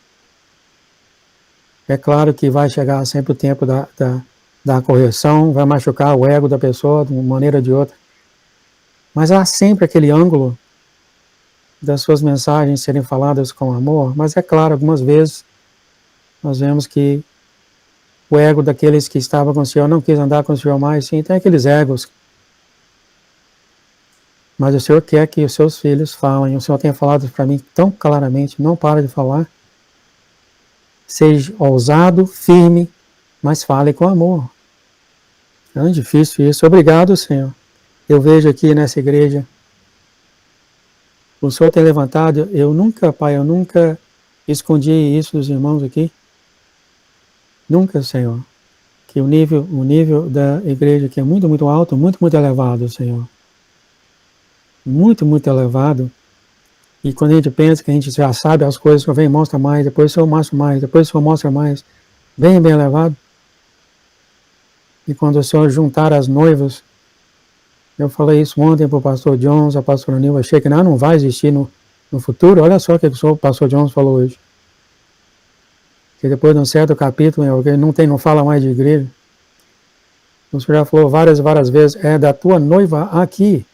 É claro que vai chegar sempre o tempo da correção, vai machucar o ego da pessoa de uma maneira ou de outra. Mas há sempre aquele ângulo das suas mensagens serem faladas com amor, mas é claro, algumas vezes nós vemos que o ego daqueles que estavam com o Senhor não quis andar com o Senhor mais, sim, tem aqueles egos. Mas o Senhor quer que os seus filhos falem, o Senhor tem falado para mim tão claramente, não para de falar. Seja ousado, firme, mas fale com amor. É difícil isso. Obrigado, Senhor. Eu vejo aqui nessa igreja, o Senhor tem levantado, Pai, eu nunca escondi isso dos irmãos aqui. Nunca, Senhor. Que o nível da igreja aqui é muito, muito alto, muito, muito elevado, Senhor. Muito, muito elevado. E quando a gente pensa que a gente já sabe as coisas, o Senhor vem e mostra mais, depois o Senhor mostra mais, depois o Senhor mostra mais. Bem, bem elevado. E quando o Senhor juntar as noivas, eu falei isso ontem para o pastor Jones, a pastora Nilva, achei que não vai existir no futuro. Olha só o que o pastor Jones falou hoje. Que depois de um certo capítulo, ele não fala mais de igreja. O Senhor já falou várias vezes, é da tua noiva aqui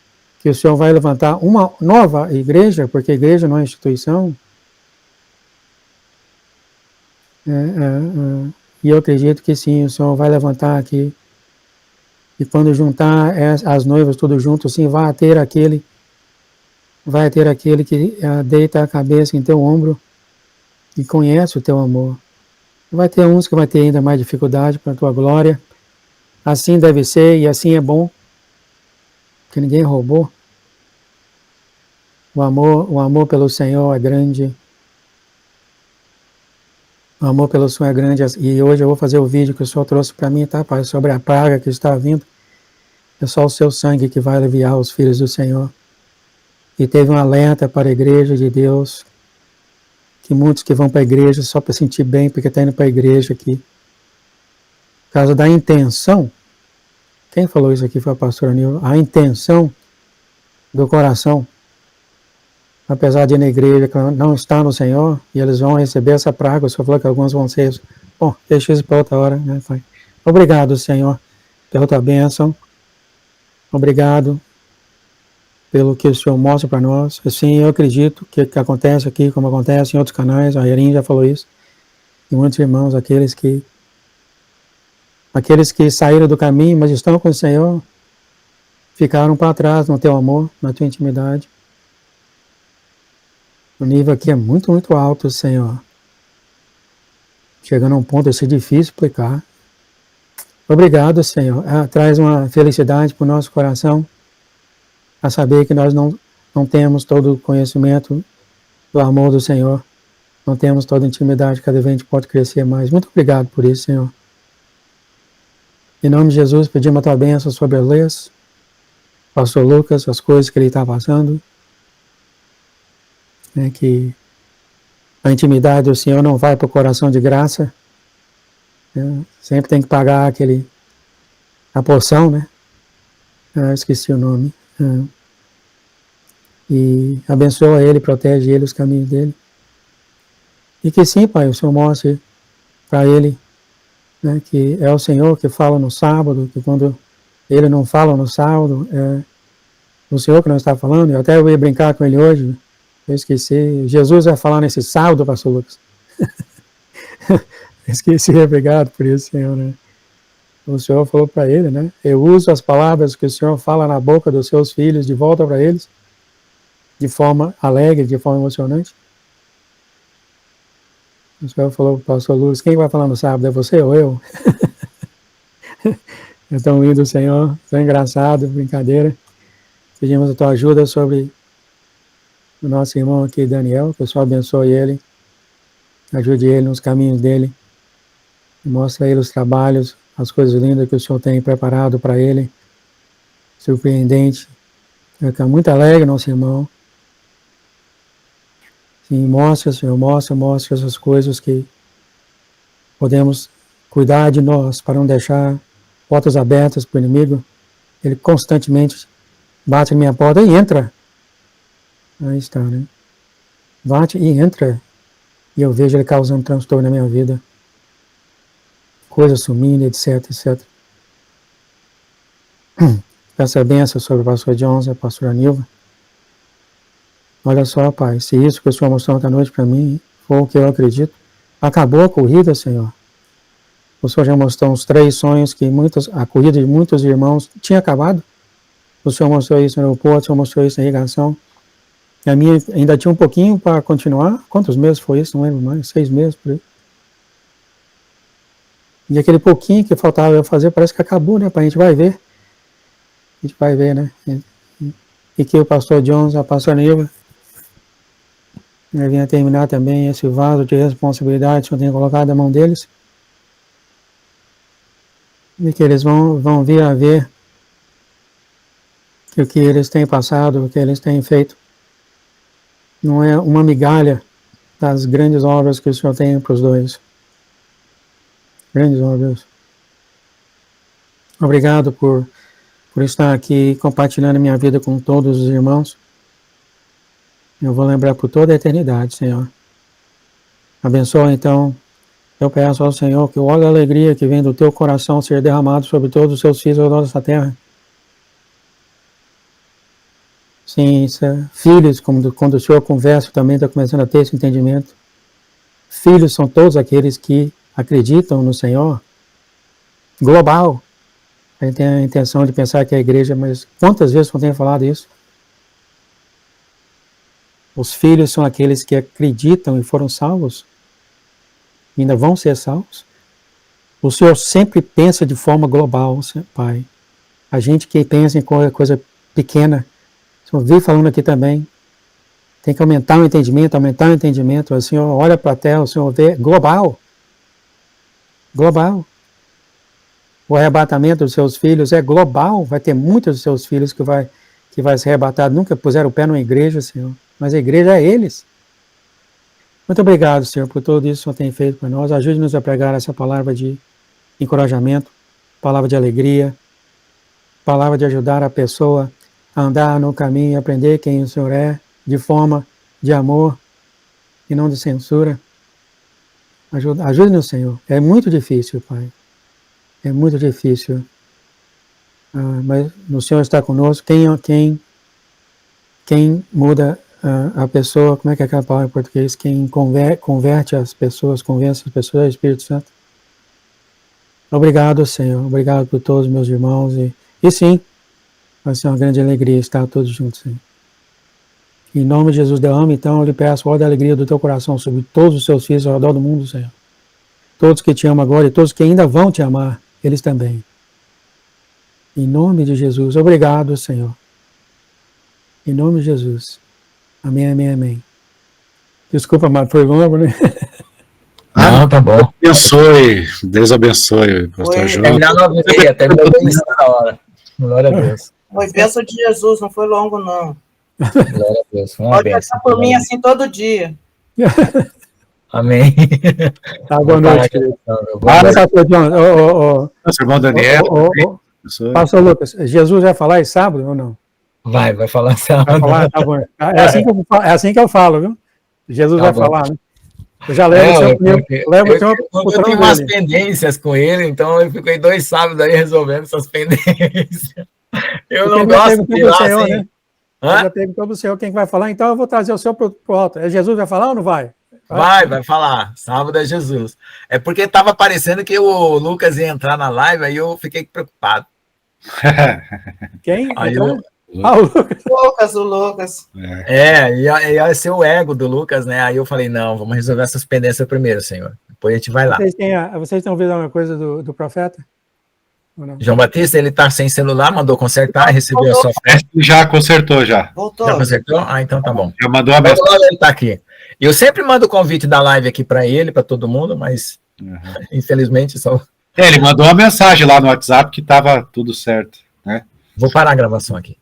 que o Senhor vai levantar uma nova igreja, porque a igreja não é instituição. E eu acredito que sim, o Senhor vai levantar aqui. E quando juntar as noivas tudo junto, sim, vai ter aquele que deita a cabeça em teu ombro e conhece o teu amor. Vai ter uns que vai ter ainda mais dificuldade para a tua glória. Assim deve ser e assim é bom, que ninguém roubou. O amor pelo Senhor é grande. O amor pelo Senhor é grande. E hoje eu vou fazer o vídeo que o Senhor trouxe para mim, tá, Pai? Sobre a praga que está vindo. É só o seu sangue que vai aliviar os filhos do Senhor. E teve um alerta para a igreja de Deus, que muitos que vão para a igreja só para sentir bem, porque está indo para a igreja aqui. Por causa da intenção, quem falou isso aqui foi a pastora Nilva, a intenção do coração, apesar de ir na igreja que não está no Senhor, e eles vão receber essa praga, o Senhor falou que alguns vão ser. Bom, deixa isso para outra hora, né, Pai? Obrigado, Senhor, pela tua bênção. Obrigado pelo que o Senhor mostra para nós. Assim, eu acredito que acontece aqui, como acontece em outros canais, a Erin já falou isso, e muitos irmãos, aqueles que saíram do caminho, mas estão com o Senhor, ficaram para trás no teu amor, na tua intimidade. O nível aqui é muito, muito alto, Senhor. Chegando a um ponto de ser difícil explicar. Obrigado, Senhor. Traz uma felicidade para o nosso coração, a saber que nós não temos todo o conhecimento do amor do Senhor, não temos toda a intimidade, cada vez a gente pode crescer mais. Muito obrigado por isso, Senhor. Em nome de Jesus, pedimos a tua bênção sobre a Lês, pastor Lucas, as coisas que ele está passando, que a intimidade do Senhor não vai para o coração de graça, sempre tem que pagar a porção, né? Esqueci o nome. E abençoa ele, protege ele, os caminhos dele. E que sim, Pai, o Senhor mostre para ele, né, que é o Senhor que fala no sábado, que quando ele não fala no sábado, é o Senhor que não está falando. Eu até ia brincar com ele hoje, eu esqueci. Jesus vai falar nesse sábado, pastor Lucas. Esqueci, obrigado por isso, Senhor, né? O Senhor falou para ele, né? Eu uso as palavras que o Senhor fala na boca dos seus filhos de volta para eles, de forma alegre, de forma emocionante. O Senhor falou para o pastor Lucas, quem vai falar no sábado? É você ou eu? É tão lindo, Senhor, tão engraçado, brincadeira. Pedimos a tua ajuda sobre o nosso irmão aqui, Daniel, que o Senhor abençoe ele, ajude ele nos caminhos dele, mostre a ele os trabalhos, as coisas lindas que o Senhor tem preparado para ele, surpreendente. Fica muito alegre, nosso irmão. Sim, mostra, Senhor, mostra essas coisas que podemos cuidar de nós, para não deixar portas abertas para o inimigo. Ele constantemente bate na minha porta e entra. Aí está, né? Bate e entra. E eu vejo ele causando transtorno na minha vida. Coisas sumindo, etc, etc. Peço a bênção sobre o pastor Jones e a pastora Nilva. Olha só, Pai, se isso que o Senhor mostrou ontem à noite para mim for o que eu acredito, acabou a corrida, Senhor. O Senhor já mostrou uns 3 sonhos que a corrida de muitos irmãos tinha acabado. O Senhor mostrou isso no aeroporto, o Senhor mostrou isso na irrigação. E a minha ainda tinha um pouquinho para continuar. Quantos meses foi isso? Não lembro mais. 6 meses por aí. E aquele pouquinho que faltava eu fazer parece que acabou, né? A gente vai ver. A gente vai ver, né? E que o pastor Jones, a pastora Nilva, venha terminar também esse vaso de responsabilidade que eu tenho colocado na mão deles. E que eles vão vir a ver que o que eles têm passado, o que eles têm feito, não é uma migalha das grandes obras que o Senhor tem para os dois. Grandes obras. Obrigado por estar aqui compartilhando a minha vida com todos os irmãos. Eu vou lembrar por toda a eternidade, Senhor. Abençoa, então. Eu peço ao Senhor que o óleo da alegria que vem do teu coração seja derramado sobre todos os seus filhos ao redor desta terra. Sim, filhos, quando o Senhor conversa, também está começando a ter esse entendimento. Filhos são todos aqueles que acreditam no Senhor. Global. A gente tem a intenção de pensar que é a igreja, mas quantas vezes eu tenho falado isso? Os filhos são aqueles que acreditam e foram salvos. Ainda vão ser salvos. O Senhor sempre pensa de forma global, Pai. A gente que pensa em coisa pequena, o Senhor vive falando aqui também, tem que aumentar o entendimento. O Senhor olha para a terra, o Senhor vê global. Global. O arrebatamento dos seus filhos é global. Vai ter muitos dos seus filhos que vai ser arrebatado. Nunca puseram o pé numa igreja, Senhor. Mas a igreja é eles. Muito obrigado, Senhor, por tudo isso que o Senhor tem feito por nós. Ajude-nos a pregar essa palavra de encorajamento, palavra de alegria, palavra de ajudar a pessoa a andar no caminho e aprender quem o Senhor é, de forma de amor e não de censura. Ajude-nos, Senhor. É muito difícil, Pai. É muito difícil. Mas o Senhor está conosco. Quem muda a pessoa, como é que é aquela palavra em português? Quem converte as pessoas, convence as pessoas é o Espírito Santo. Obrigado, Senhor. Obrigado por todos os meus irmãos. E sim, vai ser uma grande alegria estar todos juntos, Senhor. Em nome de Jesus, derrama, então, eu lhe peço a ordem da alegria do teu coração sobre todos os seus filhos ao redor do mundo, Senhor. Todos que te amam agora e todos que ainda vão te amar, eles também. Em nome de Jesus. Obrigado, Senhor. Em nome de Jesus. Amém, amém, amém. Desculpa, mas foi longo, né? Não, tá bom. Deus abençoe, pastor João. Terminar 9h30, terminou na hora. Glória a Deus. Foi bênção de Jesus, não foi longo, não. Glória a Deus. Pode passar por mim assim todo dia. Amém. Tá, boa noite, querido. Pastor John. Nosso irmão Daniel. Pastor Lucas, Jesus vai falar esse sábado ou não? Vai falar sábado. Vai falar, tá bom. É assim que eu falo, viu? Jesus vai falar, né? Eu já levo eu tenho umas pendências com ele, então eu fiquei 2 sábados aí resolvendo essas pendências. Eu não gosto de ir lá Senhor, assim. Né? Eu já perguntou para o Senhor quem vai falar, então eu vou trazer o Senhor para o alto. É Jesus vai falar ou não vai? Vai falar. Sábado é Jesus. É porque estava parecendo que o Lucas ia entrar na live, aí eu fiquei preocupado. Quem? Aí o Lucas. Ia ser o ego do Lucas, né? Aí eu falei, não, vamos resolver essas pendências primeiro, Senhor. Depois a gente vai lá. Vocês têm ouvido alguma coisa do profeta? João Batista, ele tá sem celular, mandou consertar, recebeu a sua oferta. Já consertou, já. Voltou. Já consertou? Ah, então tá bom. Já mandou a mensagem. Ele tá aqui. Eu sempre mando o convite da live aqui para ele, para todo mundo, mas infelizmente só... Ele mandou uma mensagem lá no WhatsApp que tava tudo certo, né? Vou parar a gravação aqui.